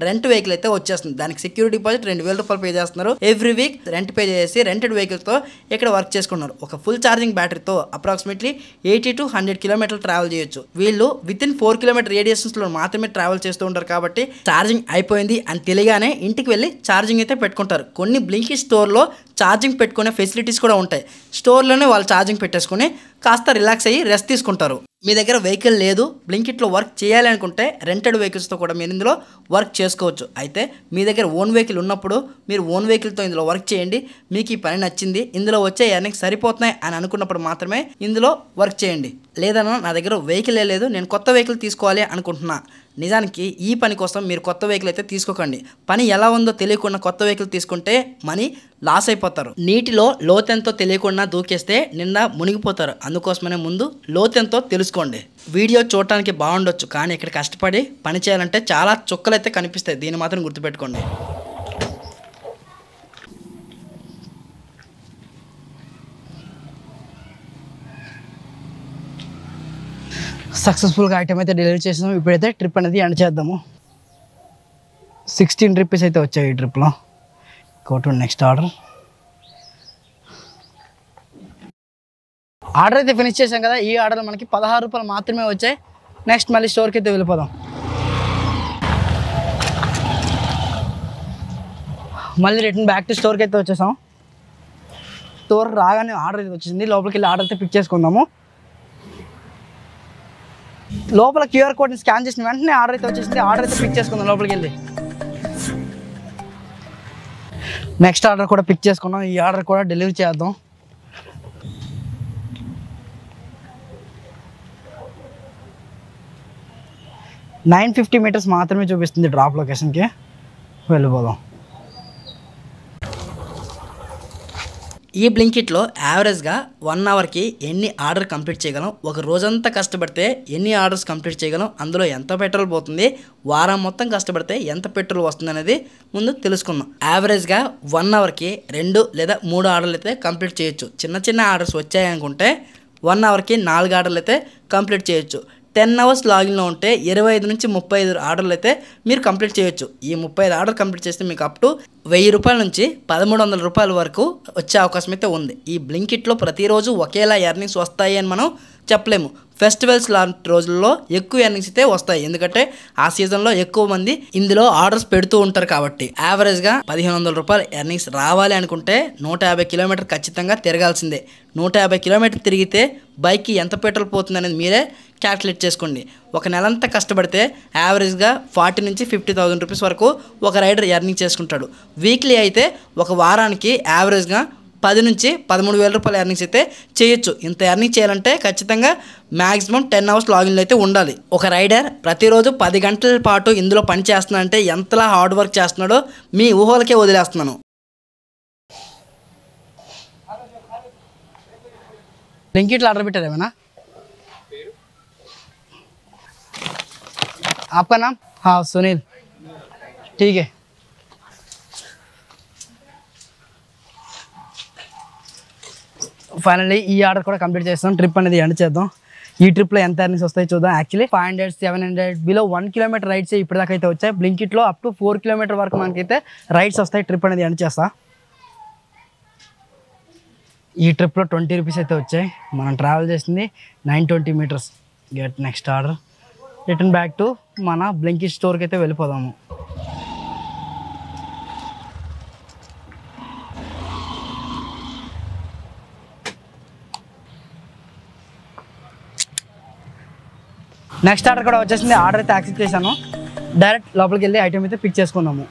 రెంట్ వెహికల్ అయితే వచ్చేస్తుంది. దానికి సెక్యూరిటీ డిపాజిట్ 2000 రూపాయలు పే చేస్తున్నారు. ఎవ్రీ వీక్ రెంట్ పే చేసి రెంటెడ్ వెహికల్తో ఇక్కడ వర్క్ చేసుకున్నారు. ఒక ఫుల్ ఛార్జింగ్ బ్యాటరీతో అప్రాక్సిమేట్లీ 80 to 100 కిలోమీటర్లు ట్రావెల్ చేయొచ్చు. వీళ్ళు వితిన్ 4 కిలోమీటర్ రేడియస్లో మాత్రమే ట్రావెల్ చేస్తూ ఉంటారు. కాబట్టి ఛార్జింగ్ అయిపోయింది అని తెలియగానే ఇంటికి వెళ్ళి ఛార్జింగ్ అయితే పెట్టుకుంటారు. కొన్ని బ్లింకిట్ స్టోర్లో ఛార్జింగ్ పెట్టుకునే ఫెసిలిటీస్ కూడా ఉంటాయి. స్టోర్లోనే వాళ్ళు ఛార్జింగ్ పెట్టేసుకుని కాస్త రిలాక్స్ అయ్యి రెస్ట్ తీసుకుంటారు. మీ దగ్గర వెహికల్ లేదు, బ్లింకిట్లో వర్క్ చేయాలి అనుకుంటే రెంటెడ్ వెహికల్స్తో కూడా మీరు ఇందులో వర్క్ చేసుకోవచ్చు. అయితే మీ దగ్గర ఓన్ వెహికల్ ఉన్నప్పుడు మీరు ఓన్ వెహికల్తో ఇందులో వర్క్ చేయండి. మీకు ఈ పని నచ్చింది, ఇందులో వచ్చే ఎర్నింగ్స్ సరిపోతున్నాయి అని అనుకున్నప్పుడు మాత్రమే ఇందులో వర్క్ చేయండి. లేదన్నా నా దగ్గర వెహికల్ లేదు, నేను కొత్త వెహికల్ తీసుకోవాలి అనుకుంటున్నా, నిజానికి ఈ పని కోసం మీరు కొత్త వెహికల్ అయితే తీసుకోకండి. పని ఎలా ఉందో తెలియకుండా కొత్త వెహికల్ తీసుకుంటే మనీ లాస్ అయిపోతారు. నీటిలో లోతెంతో తెలియకుండా దూకేస్తే నిండా మునిగిపోతారు. అందుకోసమనే ముందు లోతెంతో తెలుసుకోండి. వీడియో చూడటానికి బాగుండొచ్చు, కానీ ఇక్కడ కష్టపడి పని చేయాలంటే చాలా చుక్కలు అయితే కనిపిస్తాయి. దీన్ని మాత్రం గుర్తుపెట్టుకోండి. సక్సెస్ఫుల్గా ఐటమ్ అయితే డెలివరీ చేసాము. ఇప్పుడైతే ట్రిప్ అనేది ఎండ్ చేద్దాము. 16 రూపీస్ అయితే వచ్చాయి ఈ ట్రిప్లో. Go to next order. Order అయితే ఫినిష్ చేసాం కదా. ఈ ఆర్డర్ మనకి 16 రూపాయలు మాత్రమే వచ్చాయి. నెక్స్ట్ మళ్ళీ స్టోర్కి అయితే వెళ్ళిపోదాం. మళ్ళీ రిటర్న్ బ్యాక్ టు స్టోర్కి అయితే వచ్చేసాం. స్టోర్ రాగానే ఆర్డర్ అయితే వచ్చేసింది. లోపలికి వెళ్ళి ఆర్డర్ అయితే పిక్ చేసుకుందాము. లోపల క్యూఆర్ కోడ్ని స్కాన్ చేసిన వెంటనే ఆర్డర్ అయితే వచ్చేసింది. ఆర్డర్ అయితే పిక్ చేసుకుందాం లోపలికి వెళ్ళి. నెక్స్ట్ ఆర్డర్ కూడా పిక్ చేసుకున్నాం. ఈ ఆర్డర్ కూడా డెలివరీ చేద్దాం. $950 మాత్రమే చూపిస్తుంది డ్రాప్ లొకేషన్కి. వెళ్ళిపోదాం. ఈ బ్లింకిట్లో యావరేజ్గా 1 అవర్కి ఎన్ని ఆర్డర్ కంప్లీట్ చేయగలం, ఒక రోజంతా కష్టపడితే ఎన్ని ఆర్డర్స్ కంప్లీట్ చేయగలం, అందులో ఎంత పెట్రోల్ పోతుంది, వారం మొత్తం కష్టపడితే ఎంత పెట్రోల్ వస్తుంది అనేది ముందు తెలుసుకుందాం. యావరేజ్గా 1 అవర్కి 2 లేదా 3 ఆర్డర్లు అయితే కంప్లీట్ చేయొచ్చు. చిన్న చిన్న ఆర్డర్స్ వచ్చాయనుకుంటే 1 అవర్కి 4 ఆర్డర్లు అయితే కంప్లీట్ చేయొచ్చు. 10 అవర్స్ లాగిన్లో ఉంటే 25 నుంచి 35 ఆర్డర్లు అయితే మీరు కంప్లీట్ చేయొచ్చు. ఈ 35 ఆర్డర్ కంప్లీట్ చేస్తే మీకు అప్ టు 1000 రూపాయల నుంచి 1300 రూపాయల వరకు వచ్చే అవకాశం అయితే ఉంది. ఈ బ్లింకిట్లో ప్రతిరోజు ఒకేలా ఎర్నింగ్స్ వస్తాయి అని మనం చెప్పలేము. ఫెస్టివల్స్ లాంటి రోజుల్లో ఎక్కువ ఎర్నింగ్స్ అయితే వస్తాయి, ఎందుకంటే ఆ సీజన్లో ఎక్కువ మంది ఇందులో ఆర్డర్స్ పెడుతూ ఉంటారు. కాబట్టి యావరేజ్గా 1500 రూపాయలు ఎర్నింగ్స్ రావాలి అనుకుంటే 150 కిలోమీటర్ ఖచ్చితంగా తిరగాల్సిందే. 150 కిలోమీటర్ తిరిగితే బైక్కి ఎంత పెట్రోల్ పోతుంది అనేది మీరే క్యాల్కులేట్ చేసుకోండి. ఒక నెలంతా కష్టపడితే యావరేజ్గా 40 నుంచి 50,000 రూపీస్ వరకు ఒక రైడర్ ఎర్నింగ్ చేసుకుంటాడు. వీక్లీ అయితే ఒక వారానికి యావరేజ్గా 10 నుంచి 13,000 రూపాయల ఎర్నింగ్స్ అయితే చేయొచ్చు. ఇంత ఎర్నింగ్ చేయాలంటే ఖచ్చితంగా మ్యాక్సిమం 10 అవర్స్ లాగిన్లో అయితే ఉండాలి. ఒక రైడర్ ప్రతిరోజు 10 గంటల పాటు ఇందులో పని చేస్తున్నాడంటే ఎంతలా హార్డ్ వర్క్ చేస్తున్నాడో మీ ఊహలకే వదిలేస్తున్నాను. బ్లింకిట్లో ఆర్డర్ పెట్టారు ఏమైనా? आपका नाम? हाँ सुनील. ठीक है. ఫైనల్లీ ఈ ఆర్డర్ కూడా కంప్లీట్ చేస్తాం. ట్రిప్ అనేది ఎండ్ చేద్దాం. ఈ ట్రిప్లో ఎంత ఎర్నింగ్స్ వస్తాయి చూద్దాం. యాక్చువల్లీ 500, 700 బిలో 1 కిలోమీటర్ రైడ్స్ ఇప్పటిదాకా అయితే వచ్చాయి. బ్లింకిట్లో అప్ టు 4 కిలోమీటర్ వరకు మనకైతే రైడ్స్ వస్తాయి. ట్రిప్ అనేది ఎండ్ చేస్తా. ఈ ట్రిప్లో 20 రూపీస్ అయితే వచ్చాయి. మనం ట్రావెల్ చేసింది 920 meters. Get next order. Return back to మన బ్లింకిట్ స్టోర్కి అయితే వెళ్ళిపోదాము. నెక్స్ట్ ఆర్డర్ కూడా వచ్చేసింది. ఆర్డర్ అయితే యాక్సెప్ట్ చేశాను. డైరెక్ట్ లోపలికి వెళ్ళి ఐటమ్ అయితే పిక్ చేసుకుందాము.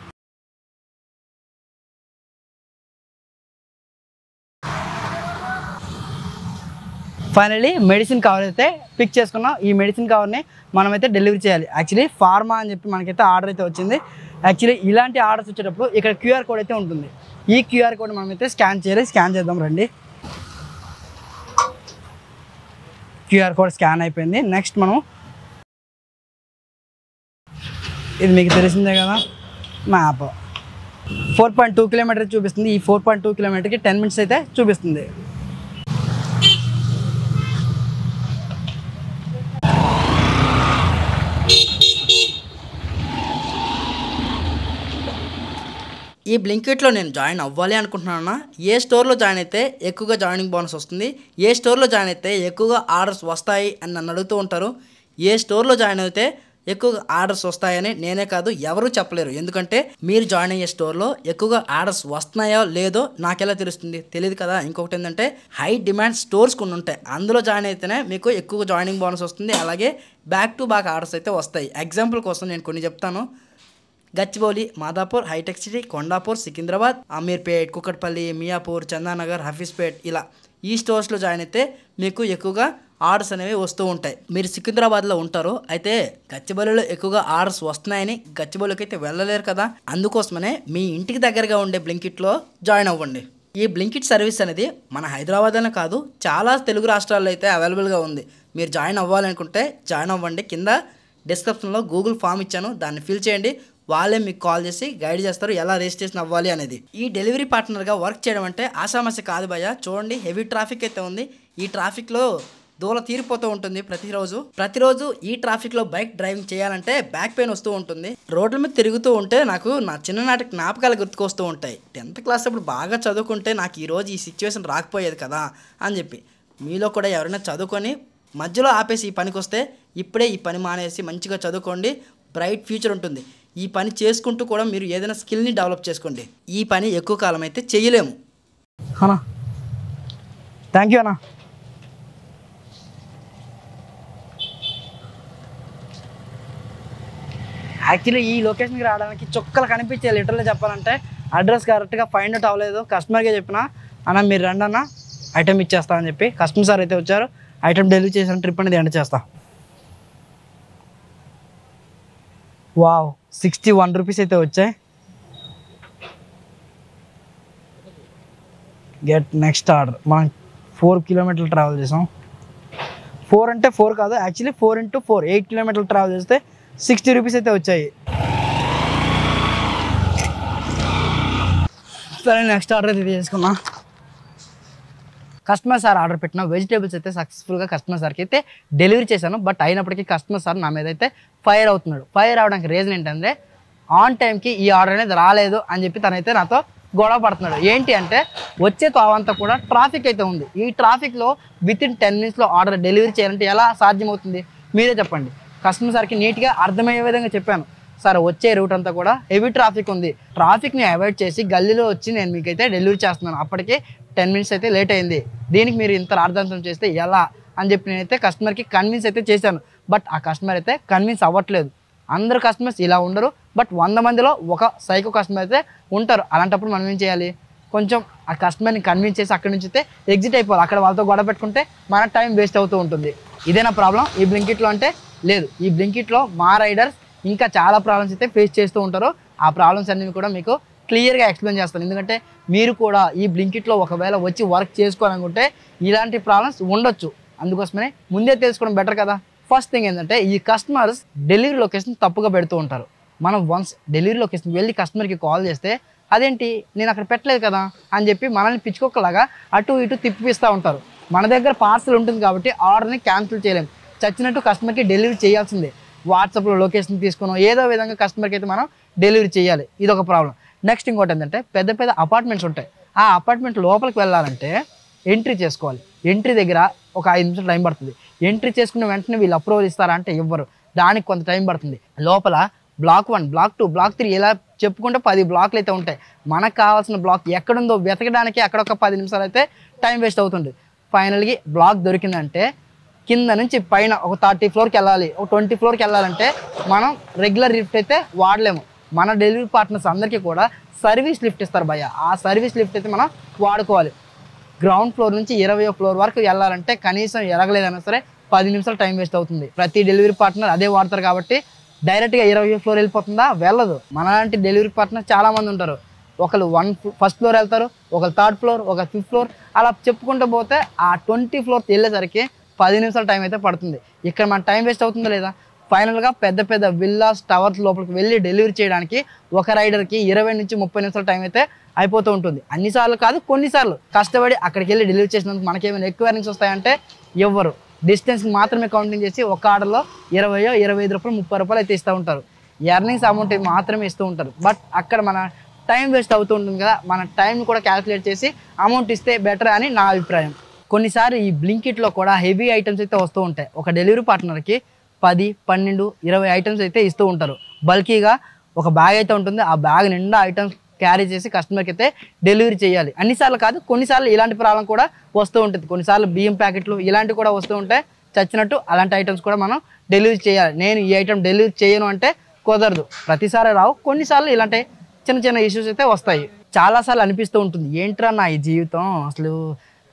ఫైనల్లీ మెడిసిన్ కవర్ అయితే పిక్ చేసుకున్నాం. ఈ మెడిసిన్ కవర్ని మనమైతే డెలివరీ చేయాలి. యాక్చువల్లీ ఫార్మా అని చెప్పి మనకైతే ఆర్డర్ అయితే వచ్చింది. యాక్చువల్లీ ఇలాంటి ఆర్డర్స్ వచ్చేటప్పుడు ఇక్కడ క్యూఆర్ కోడ్ అయితే ఉంటుంది. ఈ క్యూఆర్ కోడ్ మనమైతే స్కాన్ చేయాలి. స్కాన్ చేద్దాం రండి. క్యూఆర్ కోడ్ స్కాన్ అయిపోయింది. నెక్స్ట్ మనం ఇది మీకు తెలిసిందే కదా మ్యాప్ 4.2 కిలోమీటర్ చూపిస్తుంది. ఈ 4.2 కిలోమీటర్కి 10 మినిట్స్ అయితే చూపిస్తుంది. ఈ బ్లింకిట్లో నేను జాయిన్ అవ్వాలి అనుకుంటున్నాను. ఏ స్టోర్లో జాయిన్ అయితే ఎక్కువగా జాయినింగ్ బోనస్ వస్తుంది, ఏ స్టోర్లో జాయిన్ అయితే ఎక్కువగా ఆర్డర్స్ వస్తాయి అని నన్ను అడుగుతూ ఉంటారు. ఏ స్టోర్లో జాయిన్ అయితే ఎక్కువగా ఆర్డర్స్ వస్తాయని నేనే కాదు ఎవరూ చెప్పలేరు. ఎందుకంటే మీరు జాయిన్ అయ్యే స్టోర్లో ఎక్కువగా ఆర్డర్స్ వస్తున్నాయో లేదో నాకెలా తెలుస్తుంది? తెలియదు కదా. ఇంకొకటి ఏంటంటే హై డిమాండ్ స్టోర్స్ కొన్ని ఉంటాయి, అందులో జాయిన్ అయితేనే మీకు ఎక్కువ జాయినింగ్ బోనస్ వస్తుంది. అలాగే బ్యాక్ టు బ్యాక్ ఆర్డర్స్ అయితే వస్తాయి. ఎగ్జాంపుల్ కోసం నేను కొన్ని చెప్తాను. గచ్చిబౌలి, మాదాపూర్, హైటెక్ సిటీ, కొండాపూర్, సికింద్రాబాద్, అమీర్పేట్, కుకట్పల్లి, మియాపూర్, చందానగర్, హఫీజ్పేట్ ఇలా ఈ స్టోర్స్లో జాయిన్ అయితే మీకు ఎక్కువగా ఆర్డర్స్ అనేవి వస్తూ ఉంటాయి. మీరు సికింద్రాబాద్లో ఉంటారు, అయితే గచ్చిబౌలిలో ఎక్కువగా ఆర్డర్స్ వస్తున్నాయని గచ్చిబౌలికి అయితే వెళ్ళలేరు కదా, అందుకోసమనే మీ ఇంటికి దగ్గరగా ఉండే బ్లింకిట్లో జాయిన్ అవ్వండి. ఈ బ్లింకిట్ సర్వీస్ అనేది మన హైదరాబాద్లోనే కాదు, చాలా తెలుగు రాష్ట్రాల్లో అయితే అవైలబుల్గా ఉంది. మీరు జాయిన్ అవ్వాలనుకుంటే జాయిన్ అవ్వండి. కింద డిస్క్రిప్షన్లో గూగుల్ ఫామ్ ఇచ్చాను, దాన్ని ఫిల్ చేయండి. వాళ్ళే మీకు కాల్ చేసి గైడ్ చేస్తారు ఎలా రిజిస్ట్రేషన్ అవ్వాలి అనేది. ఈ డెలివరీ పార్ట్నర్గా వర్క్ చేయడం అంటే ఆషామాషి కాదు భయ్య. చూడండి, హెవీ ట్రాఫిక్ అయితే ఉంది. ఈ ట్రాఫిక్లో దూల తీరిపోతూ ఉంటుంది ప్రతిరోజు ఈ ట్రాఫిక్లో బైక్ డ్రైవింగ్ చేయాలంటే బ్యాక్ పెయిన్ వస్తూ ఉంటుంది. రోడ్ల మీద తిరుగుతూ ఉంటే నాకు నా చిన్ననాటి జ్ఞాపకాలు గుర్తుకొస్తూ ఉంటాయి. 10th క్లాస్ అప్పుడు బాగా చదువుకుంటే నాకు ఈరోజు ఈ సిచ్యువేషన్ రాకపోయేది కదా అని చెప్పి. మీలో కూడా ఎవరైనా చదువుకొని మధ్యలో ఆపేసి ఈ పనికి వస్తే ఇప్పుడే ఈ పని మానేసి మంచిగా చదువుకోండి, బ్రైట్ ఫ్యూచర్ ఉంటుంది. ఈ పని చేసుకుంటూ కూడా మీరు ఏదైనా స్కిల్ని డెవలప్ చేసుకోండి. ఈ పని ఎక్కువ కాలం అయితే చేయలేము. అన్నా థ్యాంక్ యూ అన్నా. యాక్చువల్లీ ఈ లొకేషన్కి రావడానికి చుక్కలు కనిపించే లిటరల్గా చెప్పాలంటే అడ్రస్ కరెక్ట్గా ఫైండ్ అవుట్ అవ్వలేదు. కస్టమర్కే చెప్పిన అన్న మీరు రండి అన్న ఐటమ్ ఇచ్చేస్తా అని చెప్పి కస్టమర్ సార్ అయితే వచ్చారు. ఐటమ్ డెలివరీ చేసిన ట్రిప్ అనేది ఎండ్ చేస్తా. వావ్, 61 రూపీస్ అయితే వచ్చాయి. Get next order. మనం 4 కిలోమీటర్లు ట్రావెల్ చేసాం. 4 అంటే 4 కాదు, యాక్చువల్లీ 4 × 4 8 కిలోమీటర్లు ట్రావెల్ చేస్తే 60 రూపీస్ అయితే వచ్చాయి. సరే, నెక్స్ట్ ఆర్డర్ అయితే చేసుకున్నా. కస్టమర్ సార్ ఆర్డర్ పెట్టిన వెజిటేబుల్స్ అయితే సక్సెస్ఫుల్గా కస్టమర్ సార్కి అయితే డెలివరీ చేశాను. బట్ అయినప్పటికీ కస్టమర్ సార్ నా మీద అయితే ఫైర్ అవుతున్నాడు. ఫైర్ అవడానికి రీజన్ ఏంటంటే ఆన్ టైంకి ఈ ఆర్డర్ అనేది రాలేదు అని చెప్పి తనైతే నాతో గొడవ పడుతున్నాడు. ఏంటి అంటే వచ్చే తావంతా కూడా ట్రాఫిక్ అయితే ఉంది. ఈ ట్రాఫిక్లో వితిన్ 10 మినిట్స్లో ఆర్డర్ డెలివరీ చేయాలంటే ఎలా సాధ్యమవుతుంది మీరే చెప్పండి. కస్టమర్ సార్కి నీట్గా అర్థమయ్యే విధంగా చెప్పాను, సార్ వచ్చే రూట్ అంతా కూడా హెవీ ట్రాఫిక్ ఉంది, ట్రాఫిక్ని అవాయిడ్ చేసి గల్లీలో వచ్చి నేను మీకైతే డెలివరీ చేస్తున్నాను, అప్పటికే 10 మినిట్స్ అయితే లేట్ అయింది, దీనికి మీరు ఇంత అర్థాంతం చేస్తే ఎలా అని చెప్పి నేనైతే కస్టమర్కి కన్విన్స్ అయితే చేశాను. బట్ ఆ కస్టమర్ అయితే కన్విన్స్ అవ్వట్లేదు. అందరు కస్టమర్స్ ఇలా ఉండరు, బట్ 100 మందిలో ఒక సైకో కస్టమర్ అయితే ఉంటారు. అలాంటప్పుడు మనం ఏం చేయాలి, కొంచెం ఆ కస్టమర్ని కన్విన్స్ చేసి అక్కడి నుంచి అయితే ఎగ్జిట్ అయిపోవాలి. అక్కడ వాళ్ళతో గొడవ పెట్టుకుంటే మన టైం వేస్ట్ అవుతూ ఉంటుంది. ఇదేనా ప్రాబ్లం ఈ బ్లింకిట్లో అంటే? లేదు, ఈ బ్లింకిట్లో మా రైడర్స్ ఇంకా చాలా ప్రాబ్లమ్స్ అయితే ఫేస్ చేస్తూ ఉంటారు. ఆ ప్రాబ్లమ్స్ అన్నీ కూడా మీకు క్లియర్గా ఎక్స్ప్లెయిన్ చేస్తాను. ఎందుకంటే మీరు కూడా ఈ బ్లింకిట్లో ఒకవేళ వచ్చి వర్క్ చేసుకోవాలనుకుంటే ఇలాంటి ప్రాబ్లమ్స్ ఉండొచ్చు. అందుకోసమే ముందే తెలుసుకోవడం బెటర్ కదా. ఫస్ట్ థింగ్ ఏంటంటే ఈ కస్టమర్స్ డెలివరీ లొకేషన్ తప్పుగా పెడుతూ ఉంటారు. మనం వన్స్ డెలివరీ లొకేషన్ వెళ్ళి కస్టమర్కి కాల్ చేస్తే అదేంటి నేను అక్కడ పెట్టలేదు కదా అని చెప్పి మనల్ని పిచ్చుకోకలాగా అటు ఇటు తిప్పిస్తూ ఉంటారు. మన దగ్గర పార్సల్ ఉంటుంది కాబట్టి ఆర్డర్ని క్యాన్సిల్ చేయలేము. చచ్చినట్టు కస్టమర్కి డెలివరీ చేయాల్సిందే. వాట్సాప్లో లొకేషన్ తీసుకున్నాం ఏదో విధంగా కస్టమర్కి అయితే మనం డెలివరీ చేయాలి. ఇది ఒక ప్రాబ్లం. నెక్స్ట్ ఇంకోటి ఏంటంటే పెద్ద పెద్ద అపార్ట్మెంట్స్ ఉంటాయి. ఆ అపార్ట్మెంట్ లోపలికి వెళ్ళాలంటే ఎంట్రీ చేసుకోవాలి. ఎంట్రీ దగ్గర ఒక 5 నిమిషాలు టైం పడుతుంది. ఎంట్రీ చేసుకున్న వెంటనే వీళ్ళు అప్రూవల్ ఇస్తారా అంటే ఇవ్వరు. దానికి కొంత టైం పడుతుంది. లోపల బ్లాక్ 1, బ్లాక్ 2, బ్లాక్ 3 ఇలా చెప్పుకుంటే 10 బ్లాక్లు అయితే ఉంటాయి. మనకు కావాల్సిన బ్లాక్ ఎక్కడుందో వెతకడానికి అక్కడ ఒక 10 నిమిషాలు అయితే టైం వేస్ట్ అవుతుంది. ఫైనల్గా బ్లాక్ దొరికిందంటే కింద నుంచి పైన ఒక 30 ఫ్లోర్కి వెళ్ళాలి, ఒక 20 ఫ్లోర్కి వెళ్ళాలంటే మనం రెగ్యులర్ లిఫ్ట్ అయితే వాడలేము. మన డెలివరీ పార్ట్నర్స్ అందరికీ కూడా సర్వీస్ లిఫ్ట్ ఇస్తారు భయ్య. ఆ సర్వీస్ లిఫ్ట్ అయితే మనం వాడుకోవాలి. గ్రౌండ్ ఫ్లోర్ నుంచి 20వ ఫ్లోర్ వరకు వెళ్ళాలంటే కనీసం ఎరగలేదన్నా సరే 10 నిమిషాలు టైం వేస్ట్ అవుతుంది. ప్రతి డెలివరీ పార్ట్నర్ అదే వాడతారు కాబట్టి డైరెక్ట్గా 20వ ఫ్లోర్ వెళ్ళిపోతుందా? వెళ్ళదు. మనలాంటి డెలివరీ పార్ట్నర్ చాలామంది ఉంటారు. ఒకళ్ళు ఫస్ట్ ఫ్లోర్ వెళ్తారు, ఒకళ్ళు 3rd ఫ్లోర్, ఒక 5th ఫ్లోర్, అలా చెప్పుకుంటూ పోతే ఆ 20 ఫ్లోర్ వెళ్ళేసరికి 10 నిమిషాల టైం అయితే పడుతుంది. ఇక్కడ మన టైం వేస్ట్ అవుతుందా లేదా? ఫైనల్గా పెద్ద పెద్ద విల్లాస్ టవర్స్ లోపలికి వెళ్ళి డెలివరీ చేయడానికి ఒక రైడర్కి 20 నుంచి 30 నిమిషాల టైం అయితే అయిపోతూ ఉంటుంది. అన్నిసార్లు కాదు, కొన్నిసార్లు కష్టపడి అక్కడికి వెళ్ళి డెలివరీ చేసినందుకు మనకేమైనా ఎక్కువ ఎర్నింగ్స్ వస్తాయంటే ఎవ్వరు. డిస్టెన్స్కి మాత్రమే కౌంటింగ్ చేసి ఒక ఆర్డర్లో 20, 25 రూపాయలు, 30 రూపాయలు అయితే ఇస్తూ ఉంటారు. ఎర్నింగ్స్ అమౌంట్ మాత్రమే ఇస్తూ ఉంటారు. బట్ అక్కడ మన టైం వేస్ట్ అవుతూ ఉంటుంది కదా. మన టైంని కూడా క్యాలిక్యులేట్ చేసి అమౌంట్ ఇస్తే బెటర్ అని నా అభిప్రాయం. కొన్నిసార్లు ఈ బ్లింకిట్లో కూడా హెవీ ఐటమ్స్ అయితే వస్తూ ఉంటాయి. ఒక డెలివరీ పార్ట్నర్కి 10, 12, 20 ఐటమ్స్ అయితే ఇస్తూ ఉంటారు. బల్కీగా ఒక బ్యాగ్ అయితే ఉంటుంది. ఆ బ్యాగ్ నిండా ఐటమ్స్ క్యారీ చేసి కస్టమర్కి అయితే డెలివరీ చేయాలి. అన్నిసార్లు కాదు, కొన్నిసార్లు ఇలాంటి ప్రాబ్లం కూడా వస్తూ ఉంటుంది. కొన్నిసార్లు బియ్యం ప్యాకెట్లు ఇలాంటివి కూడా వస్తూ ఉంటాయి. చచ్చినట్టు అలాంటి ఐటమ్స్ కూడా మనం డెలివరీ చేయాలి. నేను ఈ ఐటమ్ డెలివరీ చేయను అంటే కుదరదు. ప్రతిసారి రావు, కొన్నిసార్లు ఇలాంటి చిన్న చిన్న ఇష్యూస్ అయితే వస్తాయి. చాలాసార్లు అనిపిస్తూ ఉంటుంది, ఏంట్రా నా ఈ జీవితం, అసలు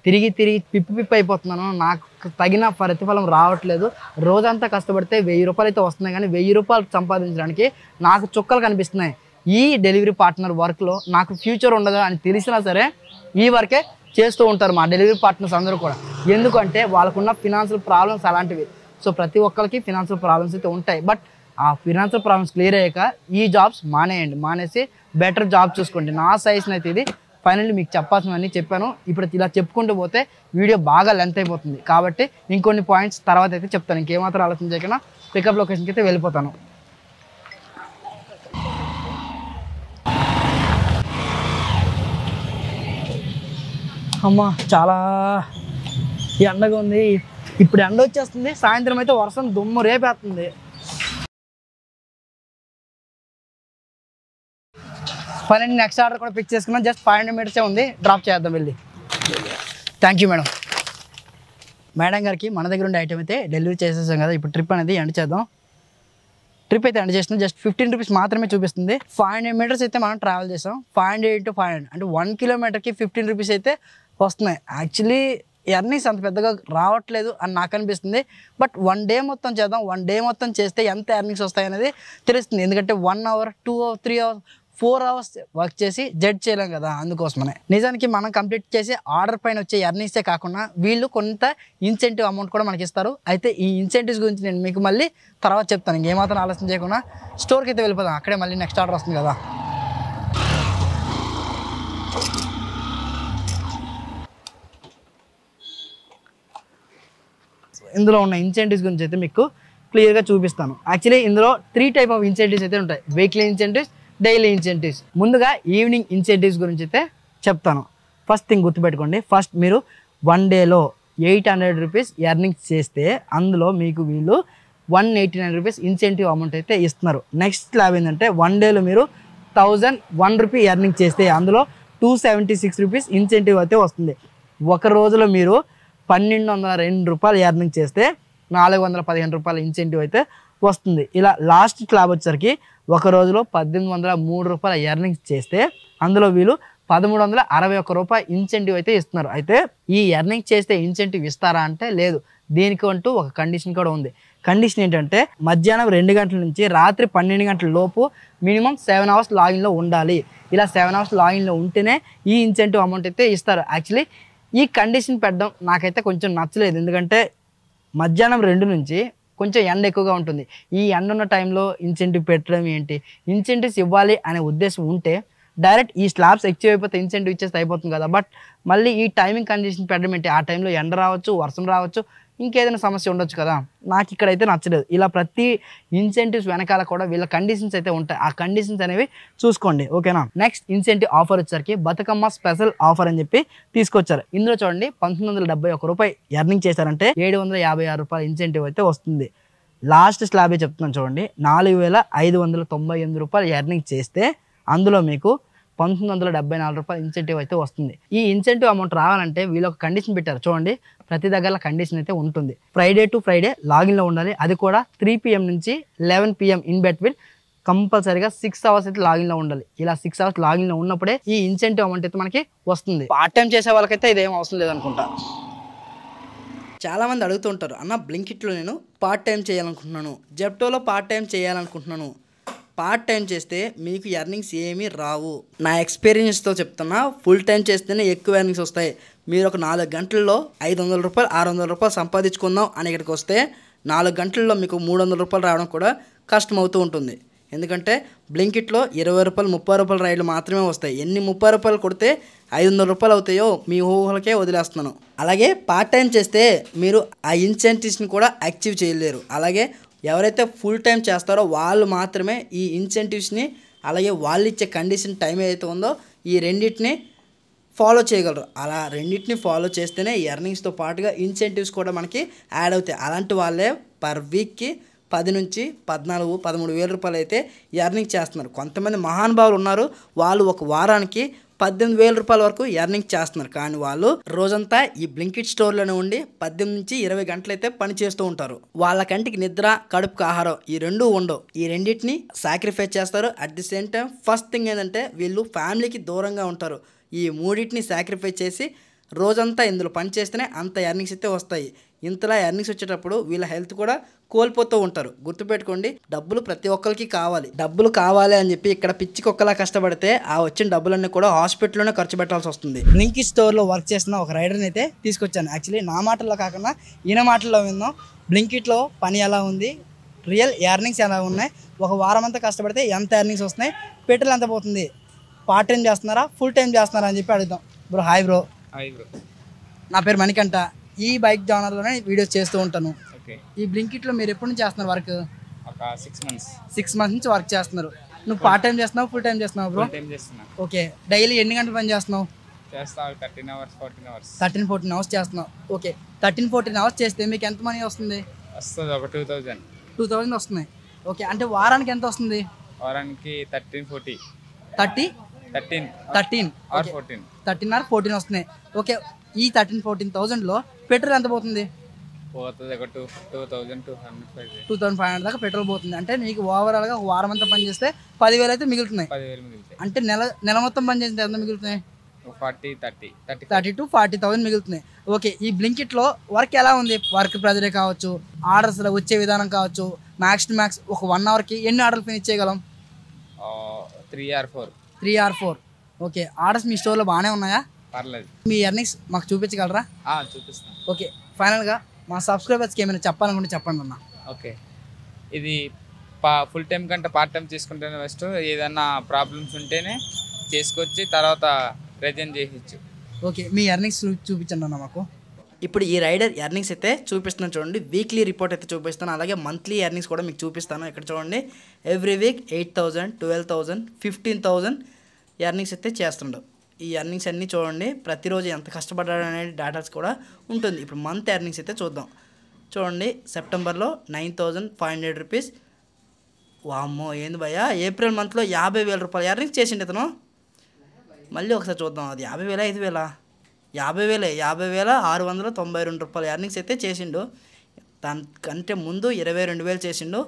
తిరిగి తిరిగి పిప్పి అయిపోతున్నాను, నాకు తగిన ప్రతిఫలం రావట్లేదు. రోజంతా కష్టపడితే 1000 రూపాయలు అయితే వస్తున్నాయి, కానీ 1000 రూపాయలు సంపాదించడానికి నాకు చుక్కలు కనిపిస్తున్నాయి. ఈ డెలివరీ పార్ట్నర్ వర్క్లో నాకు ఫ్యూచర్ ఉండదు అని తెలిసినా సరే ఈ వర్కే చేస్తూ ఉంటారు మా డెలివరీ పార్ట్నర్స్ అందరూ కూడా. ఎందుకంటే వాళ్ళకున్న ఫినాన్షియల్ ప్రాబ్లమ్స్ అలాంటివి. సో ప్రతి ఒక్కరికి ఫినాన్షియల్ ప్రాబ్లమ్స్ అయితే ఉంటాయి. బట్ ఆ ఫినాన్షియల్ ప్రాబ్లమ్స్ క్లియర్ అయ్యాక ఈ జాబ్స్ మానేసి బెటర్ జాబ్ చూసుకోండి. నా సజెషన్ అయితే ఇది. ఫైనల్లీ మీకు చెప్పాల్సినవన్నీ చెప్పాను. ఇప్పుడు ఇలా చెప్పుకుంటూ పోతే వీడియో బాగా లెంత్ అయిపోతుంది, కాబట్టి ఇంకొన్ని పాయింట్స్ తర్వాత అయితే చెప్తాను. ఇంకేమాత్రం ఆలోచన చేయకుండా పికప్ లొకేషన్కి అయితే వెళ్ళిపోతాను. అమ్మ చాలా ఎండగా ఉంది. ఇప్పుడు ఎండ వచ్చేస్తుంది, సాయంత్రం అయితే వర్షం దుమ్ము రేపేస్తుంది. ఫైనల్లీ నెక్స్ట్ ఆర్డర్ కూడా పిక్ చేసుకున్నాం. జస్ట్ 500 మీటర్సే ఉంది, డ్రాప్ చేద్దాం వెళ్ళి. థ్యాంక్ యూ మేడం గారికి మన దగ్గర ఉండే ఐటమ్ అయితే డెలివరీ చేసేసాం కదా. ఇప్పుడు ట్రిప్ అనేది ఎండ్ చేద్దాం. ట్రిప్ అయితే ఎండ్ చేస్తున్నాం. జస్ట్ 15 రూపీస్ మాత్రమే చూపిస్తుంది. 500 మీటర్స్ అయితే మనం ట్రావెల్ చేసాం. 500 × 500 అంటే 1 కిలోమీటర్కి 15 రూపీస్ అయితే వస్తున్నాయి. యాక్చువల్లీ ఎర్నింగ్స్ అంత పెద్దగా రావట్లేదు అని నాకు అనిపిస్తుంది. బట్ 1 డే మొత్తం చేద్దాం. 1 డే మొత్తం చేస్తే ఎంత ఎర్నింగ్స్ వస్తాయి అనేది తెలుస్తుంది. ఎందుకంటే 1 hour 2 hour 3 hours 4 hours work చేసి జడ్జ్ చేయలేం కదా. అందుకోసమనే నిజానికి మనం కంప్లీట్ చేసి ఆర్డర్ పైన వచ్చే ఎర్నింగ్సే కాకుండా వీళ్ళు కొంత ఇన్సెంటివ్ అమౌంట్ కూడా మనకి ఇస్తారు. అయితే ఈ ఇన్సెంటివ్స్ గురించి నేను మీకు మళ్ళీ తర్వాత చెప్తాను. ఇంకేమాత్రం ఆలోచన చేయకుండా స్టోర్కి అయితే వెళ్ళిపోదాం. అక్కడే మళ్ళీ నెక్స్ట్ ఆర్డర్ వస్తుంది కదా. ఇందులో ఉన్న ఇన్సెంటివ్స్ గురించి అయితే మీకు క్లియర్గా చూపిస్తాను. యాక్చువల్లీ ఇందులో 3 టైప్ ఆఫ్ ఇన్సెంటివ్స్ అయితే ఉంటాయి. Weekly incentives, daily incentives. ముందుగా ఈవినింగ్ ఇన్సెంటివ్స్ గురించి అయితే చెప్తాను. ఫస్ట్ థింగ్ గుర్తుపెట్టుకోండి. ఫస్ట్ మీరు 1 డేలో 800 రూపీస్ ఎర్నింగ్స్ చేస్తే అందులో మీకు వీళ్ళు 189 రూపీస్ ఇన్సెంటివ్ అమౌంట్ అయితే ఇస్తున్నారు. నెక్స్ట్ స్లాబ్ ఏంటంటే 1 డేలో మీరు 1001 రూపీ ఎర్నింగ్ చేస్తే అందులో 276 రూపీస్ ఇన్సెంటివ్ అయితే వస్తుంది. ఒక రోజులో మీరు 1202 రూపాయలు ఎర్నింగ్ చేస్తే 415 రూపాయల ఇన్సెంటివ్ అయితే వస్తుంది. ఇలా లాస్ట్ స్లాబ్ వచ్చేసరికి ఒక రోజులో 1803 రూపాయల ఎర్నింగ్స్ చేస్తే అందులో వీళ్ళు 1361 రూపాయల ఇన్సెంటివ్ అయితే ఇస్తున్నారు. అయితే ఈ ఎర్నింగ్ చేస్తే ఇన్సెంటివ్ ఇస్తారా అంటే లేదు. దీనికి అంటూ ఒక కండిషన్ కూడా ఉంది. కండిషన్ ఏంటంటే మధ్యాహ్నం 2 గంటల నుంచి రాత్రి 12 గంటల లోపు మినిమం 7 అవర్స్ లాగిన్లో ఉండాలి. ఇలా 7 అవర్స్ లాగిన్లో ఉంటేనే ఈ ఇన్సెంటివ్ అమౌంట్ అయితే ఇస్తారు. యాక్చువల్లీ ఈ కండిషన్ పెట్టడం నాకైతే కొంచెం నచ్చలేదు. ఎందుకంటే మధ్యాహ్నం 2 నుంచి కొంచెం ఎండ ఎక్కువగా ఉంటుంది. ఈ ఎండ ఉన్న టైంలో ఇన్సెంటివ్ పెట్టడం ఏంటి? ఇన్సెంటివ్స్ ఇవ్వాలి అనే ఉద్దేశం ఉంటే డైరెక్ట్ ఈ స్లాబ్స్ ఎక్కువ అయిపోతే ఇన్సెంటివ్ ఇచ్చేస్తే అయిపోతుంది కదా. బట్ మళ్ళీ ఈ టైమింగ్ కండిషన్ పెట్టడం ఏంటి? ఆ టైంలో ఎండ రావచ్చు, వర్షం రావచ్చు, ఇంకేదైనా సమస్య ఉండొచ్చు కదా. నాకు ఇక్కడైతే నచ్చలేదు. ఇలా ప్రతి ఇన్సెంటివ్స్ వెనకాల కూడా వీళ్ళ కండిషన్స్ అయితే ఉంటాయి. ఆ కండిషన్స్ అనేవి చూసుకోండి, ఓకేనా. నెక్స్ట్ ఇన్సెంటివ్ ఆఫర్ వచ్చేసరికి బతుకమ్మ స్పెషల్ ఆఫర్ అని చెప్పి తీసుకొచ్చారు. ఇందులో చూడండి 1971 రూపాయి ఎర్నింగ్ చేశారంటే 756 రూపాయల ఇన్సెంటివ్ అయితే వస్తుంది. లాస్ట్ స్లాబే చెప్తున్నాను చూడండి, 4598 రూపాయలు ఎర్నింగ్ చేస్తే అందులో మీకు 1974 రూపాయలు ఇన్సెంటివ్ అయితే వస్తుంది. ఈ ఇన్సెంటివ్ అమౌంట్ రావాలంటే వీళ్ళు ఒక కండిషన్ పెట్టారు చూడండి. ప్రతి దగ్గర కండిషన్ అయితే ఉంటుంది. ఫ్రైడే టు ఫ్రైడే లాగిన్లో ఉండాలి. అది కూడా 3 PM నుంచి 11 PM ఇన్ బిట్వీన్ కంపల్సరీగా 6 అవర్స్ అయితే లాగిన్లో ఉండాలి. ఇలా 6 అవర్స్ లాగిన్లో ఉన్నప్పుడే ఈ ఇన్సెంటివ్ అమౌంట్ అయితే మనకి వస్తుంది. పార్ట్ టైం చేసే వాళ్ళకైతే ఇదేం అవసరం లేదనుకుంటా. చాలామంది అడుగుతుంటారు, అన్న బ్లింకిట్లో నేను పార్ట్ టైం చేయాలనుకుంటున్నాను, జెప్టోలో పార్ట్ టైం చేయాలనుకుంటున్నాను. పార్ట్ టైం చేస్తే మీకు ఎర్నింగ్స్ ఏమీ రావు. నా ఎక్స్పీరియన్స్తో చెప్తున్నా, ఫుల్ టైం చేస్తేనే ఎక్కువ ఎర్నింగ్స్ వస్తాయి. మీరు ఒక 4 గంటల్లో 500 రూపాయలు 600 రూపాయలు సంపాదించుకుందాం అని ఇక్కడికి వస్తే 4 గంటల్లో మీకు 300 రూపాయలు రావడం కూడా కష్టమవుతూ ఉంటుంది. ఎందుకంటే బ్లింకిట్లో 20 రూపాయలు 30 రూపాయల రైడ్లు మాత్రమే వస్తాయి. ఎన్ని 30 రూపాయలు కొడితే 500 రూపాయలు అవుతాయో మీ ఊహలకే వదిలేస్తున్నాను. అలాగే పార్ట్ టైం చేస్తే మీరు ఆ ఇన్సెంటివ్స్ని కూడా అచీవ్ చేయలేరు. అలాగే ఎవరైతే ఫుల్ టైం చేస్తారో వాళ్ళు మాత్రమే ఈ ఇన్సెంటివ్స్ని, అలాగే వాళ్ళు ఇచ్చే కండిషన్ టైం ఏదైతే ఉందో ఈ రెండింటిని ఫాలో చేయగలరు. అలా రెండింటిని ఫాలో చేస్తేనే ఎర్నింగ్స్తో పాటుగా ఇన్సెంటివ్స్ కూడా మనకి యాడ్ అవుతాయి. అలాంటి వాళ్ళే పర్ వీక్కి 10 నుంచి 14, 13 వేల రూపాయలు అయితే ఎర్నింగ్ చేస్తున్నారు. కొంతమంది మహానుభావులు ఉన్నారు, వాళ్ళు ఒక వారానికి 18,000 రూపాయల వరకు ఎర్నింగ్ చేస్తున్నారు. కానీ వాళ్ళు రోజంతా ఈ బ్లింకిట్ స్టోర్లోనే ఉండి 18 నుంచి 20 గంటలు అయితే పని చేస్తూ ఉంటారు. వాళ్ళ కంటికి నిద్ర, కడుపుకి ఆహారం ఈ రెండూ ఉండవు. ఈ రెండింటిని సాక్రిఫైస్ చేస్తారు. At the same time first thing ఏంటంటే వీళ్ళు ఫ్యామిలీకి దూరంగా ఉంటారు. ఈ మూడింటిని సాక్రిఫైస్ చేసి రోజంతా ఇందులో పని చేస్తేనే అంత ఎర్నింగ్స్ అయితే వస్తాయి. ఇంతలా ఎర్నింగ్స్ వచ్చేటప్పుడు వీళ్ళ హెల్త్ కూడా కోల్పోతూ ఉంటారు. గుర్తుపెట్టుకోండి, డబ్బులు ప్రతి ఒక్కరికి కావాలి. డబ్బులు కావాలి అని చెప్పి ఇక్కడ పిచ్చికొక్కలా కష్టపడితే ఆ వచ్చిన డబ్బులన్నీ కూడా హాస్పిటల్లోనే ఖర్చు పెట్టాల్సి వస్తుంది. బ్లింకిట్ స్టోర్లో వర్క్ చేస్తున్న ఒక రైడర్ని అయితే తీసుకొచ్చాను. యాక్చువల్లీ నా మాటల్లో కాకుండా ఈయన మాటల్లో విన్నాం. బ్లింకిట్లో పని ఎలా ఉంది, రియల్ ఎర్నింగ్స్ ఎలా ఉన్నాయి, ఒక వారం అంతా కష్టపడితే ఎంత ఎర్నింగ్స్ వస్తున్నాయి, పెట్రోల్ ఎంత పోతుంది, పార్ట్ టైం చేస్తున్నారా ఫుల్ టైం చేస్తున్నారా అని చెప్పి అడుగుతాం. Bro hi bro. నా పేరు మణికంఠ. ఈ బైక్ జానర్లోనే వీడియోస్ చేస్తూ ఉంటాను. ఈ బ్లింకిట్లో మీరు ఎప్పటి నుంచి చేస్తున్నారు వర్క్? ఒక 6 months. 6 months నుంచి వర్క్ చేస్తున్నారు. నువ్వు పార్ట్ టైం చేస్తున్నావు ఫుల్ టైం చేస్తున్నావు బ్రో? ఓకే. డైలీ ఎన్ని గంటలు పని చేస్తున్నావు? 13 hours 14 hours. 13-14 hours చేస్తున్నావు. ఓకే. 13-14 hours చేస్తే మీకు ఎంత మనీ వస్తుంది? వస్తుంది ఒక 2000. 2000 వస్తున్నాయి. ఓకే. అంటే వారానికి ఎంత వస్తుంది? వారానికి 13-14. 13 or 14. 13 or 14 వస్తున్నాయి. ఓకే. ఈ 13,000-14,000లో పెట్రోల్ ఎంత పోతుంది? పోతుంది ఒక 2,500 దాకా పెట్రోల్ పోతుంది. అంటే మీకు ఓవరాల్గా ఒక వారం అంతా పని చేస్తే 10,000 అయితే మిగులుతున్నాయి. 10,000 మిగులుతాయి. అంటే నెల మొత్తం పని చేస్తే ఎంత మిగులుతున్నాయి? 30 to 40,000 మిగులుతున్నాయి. ఓకే. ఈ బ్లింకిట్లో వర్క్ ఎలా ఉంది? వర్క్ ప్రెజరే కావచ్చు, ఆర్డర్స్ వచ్చే విధానం కావచ్చు, మ్యాక్స్ టు మ్యాక్స్ ఒక 1 hourకి ఎన్ని ఆర్డర్లు ఫినిష్ చేయగలం? 3 or 4. ఓకే. ఆర్డర్స్ మీ స్టోర్లో బాగానే ఉన్నాయా? పర్లేదు. మీ ఎర్నింగ్స్ మాకు చూపించగలరా? చూపిస్తాను. ఓకే. ఫైనల్గా మా సబ్స్క్రైబర్స్కి ఏమైనా చెప్పాలనుకుంటే చెప్పండి అన్న. ఓకే. ఇది ఫుల్ టైం కంటే పార్ట్ టైం చేసుకుంటేనే బెస్ట్. ఏదన్నా ప్రాబ్లమ్స్ ఉంటేనే చేసుకొచ్చి తర్వాత ప్రజెంట్ చేయొచ్చు. ఓకే. మీ ఎర్నింగ్స్ చూపించండి అన్న మాకు. ఇప్పుడు ఈ రైడర్ ఎర్నింగ్స్ అయితే చూపిస్తున్నాను చూడండి. వీక్లీ రిపోర్ట్ అయితే చూపిస్తాను, అలాగే మంత్లీ ఎర్నింగ్స్ కూడా మీకు చూపిస్తాను. ఇక్కడ చూడండి, ఎవ్రీ వీక్ 8,000, 12,000, 15,000 ఎర్నింగ్స్ అయితే చేస్తుండవు. ఈ ఎర్నింగ్స్ అన్నీ చూడండి, ప్రతిరోజు ఎంత కష్టపడ్డాడు అనేది డేటాస్ కూడా ఉంటుంది. ఇప్పుడు మంత్ ఎర్నింగ్స్ అయితే చూద్దాం. చూడండి, సెప్టెంబర్లో 9,500 రూపీస్. వామ్మో ఏంది భయ్యా, ఏప్రిల్ మంత్లో 50,000 రూపాయలు ఎర్నింగ్స్ చేసిండు ఇతను. మళ్ళీ ఒకసారి చూద్దాం, అది 50,000 5,000? 50,000 50,692 రూపాయలు ఎర్నింగ్స్ అయితే చేసిండు. దానికంటే ముందు 22,000 చేసిండు,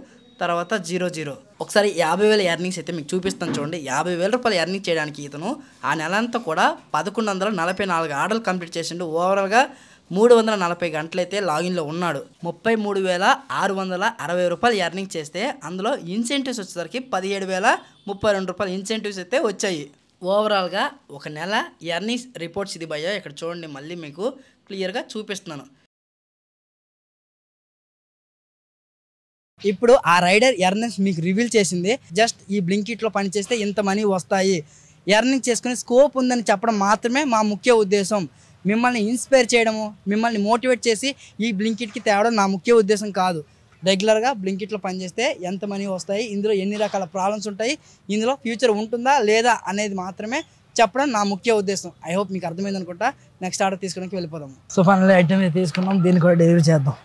తర్వాత 0. ఒకసారి 50,000 ఎర్నింగ్స్ అయితే మీకు చూపిస్తాను చూడండి. 50,000 రూపాయలు ఎర్నింగ్ చేయడానికి ఇతను ఆ నెల అంతా కూడా 1144 ఆర్డర్లు కంప్లీట్ చేసిండు. ఓవరాల్గా 340 గంటలైతే లాగిన్లో ఉన్నాడు. 33,660 రూపాయలు ఎర్నింగ్ చేస్తే అందులో ఇన్సెంటివ్స్ వచ్చేసరికి 17,032 రూపాయలు ఇన్సెంటివ్స్ అయితే వచ్చాయి. ఓవరాల్గా ఒక నెల ఎర్నింగ్స్ రిపోర్ట్స్ ఇది భయ్యా. ఇక్కడ చూడండి, మళ్ళీ మీకు క్లియర్గా చూపిస్తున్నాను. ఇప్పుడు ఆ రైడర్ ఎర్నింగ్స్ మీకు రివీల్ చేసింది. జస్ట్ ఈ బ్లింకిట్లో పనిచేస్తే ఇంత మనీ వస్తాయి, ఎర్నింగ్ చేసుకునే స్కోప్ ఉందని చెప్పడం మాత్రమే మా ముఖ్య ఉద్దేశం. మిమ్మల్ని ఇన్స్పైర్ చేయడము, మిమ్మల్ని మోటివేట్ చేసి ఈ బ్లింకిట్కి తేవడం నా ముఖ్య ఉద్దేశం కాదు. రెగ్యులర్గా బ్లింకిట్లో పనిచేస్తే ఎంత మనీ వస్తాయి, ఇందులో ఎన్ని రకాల ప్రాబ్లమ్స్ ఉంటాయి, ఇందులో ఫ్యూచర్ ఉంటుందా లేదా అనేది మాత్రమే చెప్పడం నా ముఖ్య ఉద్దేశం. ఐ హోప్ మీకు అర్థమైంది అనుకుంటా. నెక్స్ట్ ఆర్డర్ తీసుకోవడానికి వెళ్ళిపోదాము. సో ఫైనల్ ఐటమ్ తీసుకున్నాం, దీన్ని కూడా డెలివరీ చేద్దాం.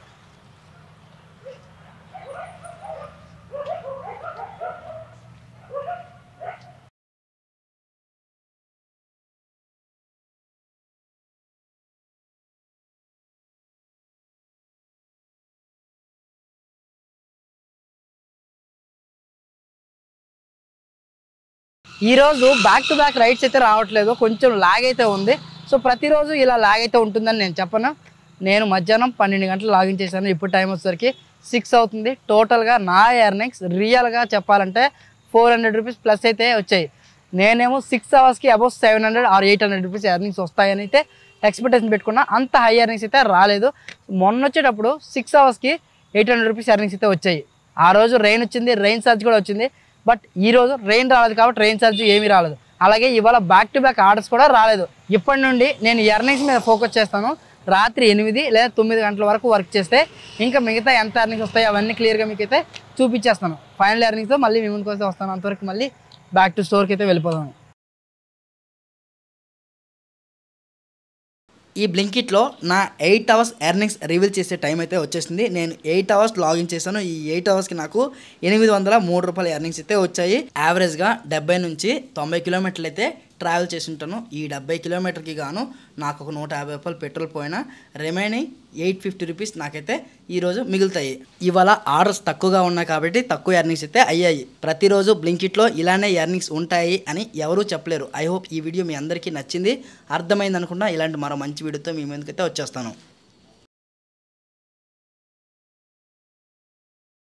ఈరోజు బ్యాక్ టు బ్యాక్ రైడ్స్ అయితే రావట్లేదు, కొంచెం లాగ్ అయితే ఉంది. సో ప్రతిరోజు ఇలా లాగ్ అయితే ఉంటుందని నేను చెప్పను. నేను మధ్యాహ్నం 12 గంటలు లాగిన్ చేశాను. ఇప్పుడు టైం వచ్చేసరికి 6 అవుతుంది. టోటల్గా నా ఎర్నింగ్స్ రియల్గా చెప్పాలంటే 400 రూపీస్ ప్లస్ అయితే వచ్చాయి. నేనేమో 6 అవర్స్కి అబౌవ్ 700 or 800 రూపీస్ ఎర్నింగ్స్ వస్తాయని అయితే ఎక్స్పెక్టేషన్ పెట్టుకున్నా. అంత హై ఎర్నింగ్స్ అయితే రాలేదు. మొన్న వచ్చేటప్పుడు 6 అవర్స్కి 800 రూపీస్ ఎర్నింగ్స్ అయితే వచ్చాయి. ఆ రోజు రెయిన్ వచ్చింది, రెయిన్ ఛార్జ్ కూడా వచ్చింది. బట్ ఈరోజు రెయిన్ రాలేదు కాబట్టి రెయిన్ ఛార్జ్ ఏమీ రాలేదు. అలాగే ఇవాళ బ్యాక్ టు బ్యాక్ ఆర్డర్స్ కూడా రాలేదు. ఇప్పటి నుండి నేను ఎర్నింగ్స్ మీద ఫోకస్ చేస్తాను. రాత్రి 8 లేదా 9 గంటల వరకు వర్క్ చేస్తే ఇంకా మిగతా ఎంత ఎర్నింగ్స్ వస్తాయో అవన్నీ క్లియర్గా మీకు అయితే చూపించేస్తాను. ఫైనల్ ఎర్నింగ్స్తో మళ్ళీ మీ ముందుకు వస్తే వస్తాను. అంతవరకు మళ్ళీ బ్యాక్ టు స్టోర్కి అయితే వెళ్ళిపోతాను. ఈ బ్లింకిట్లో నా 8 అవర్స్ ఎర్నింగ్స్ రివీల్ చేసే టైం అయితే వచ్చేసింది. నేను 8 అవర్స్ లాగిన్ చేశాను. ఈ 8 అవర్స్కి నాకు 803 రూపాయల ఎర్నింగ్స్ అయితే వచ్చాయి. యావరేజ్గా 70 నుంచి 90 కిలోమీటర్లు అయితే ట్రావెల్ చేసి ఉంటాను. ఈ 70 కిలోమీటర్కి గాను నాకు ఒక 150 రూపాయలు పెట్రోల్ పోయినా రిమైనింగ్ 850 రూపీస్ నాకైతే ఈరోజు మిగులుతాయి. ఇవాళ ఆర్డర్స్ తక్కువగా ఉన్నాయి కాబట్టి తక్కువ ఎర్నింగ్స్ అయితే అయ్యాయి. ప్రతిరోజు బ్లింకిట్లో ఇలానే ఎర్నింగ్స్ ఉంటాయి అని ఎవరూ చెప్పలేరు. ఐ హోప్ ఈ వీడియో మీ అందరికీ నచ్చింది, అర్థమైంది అనుకున్నా. ఇలాంటి మరో మంచి వీడియోతో మీ ముందుకైతే వచ్చేస్తాను.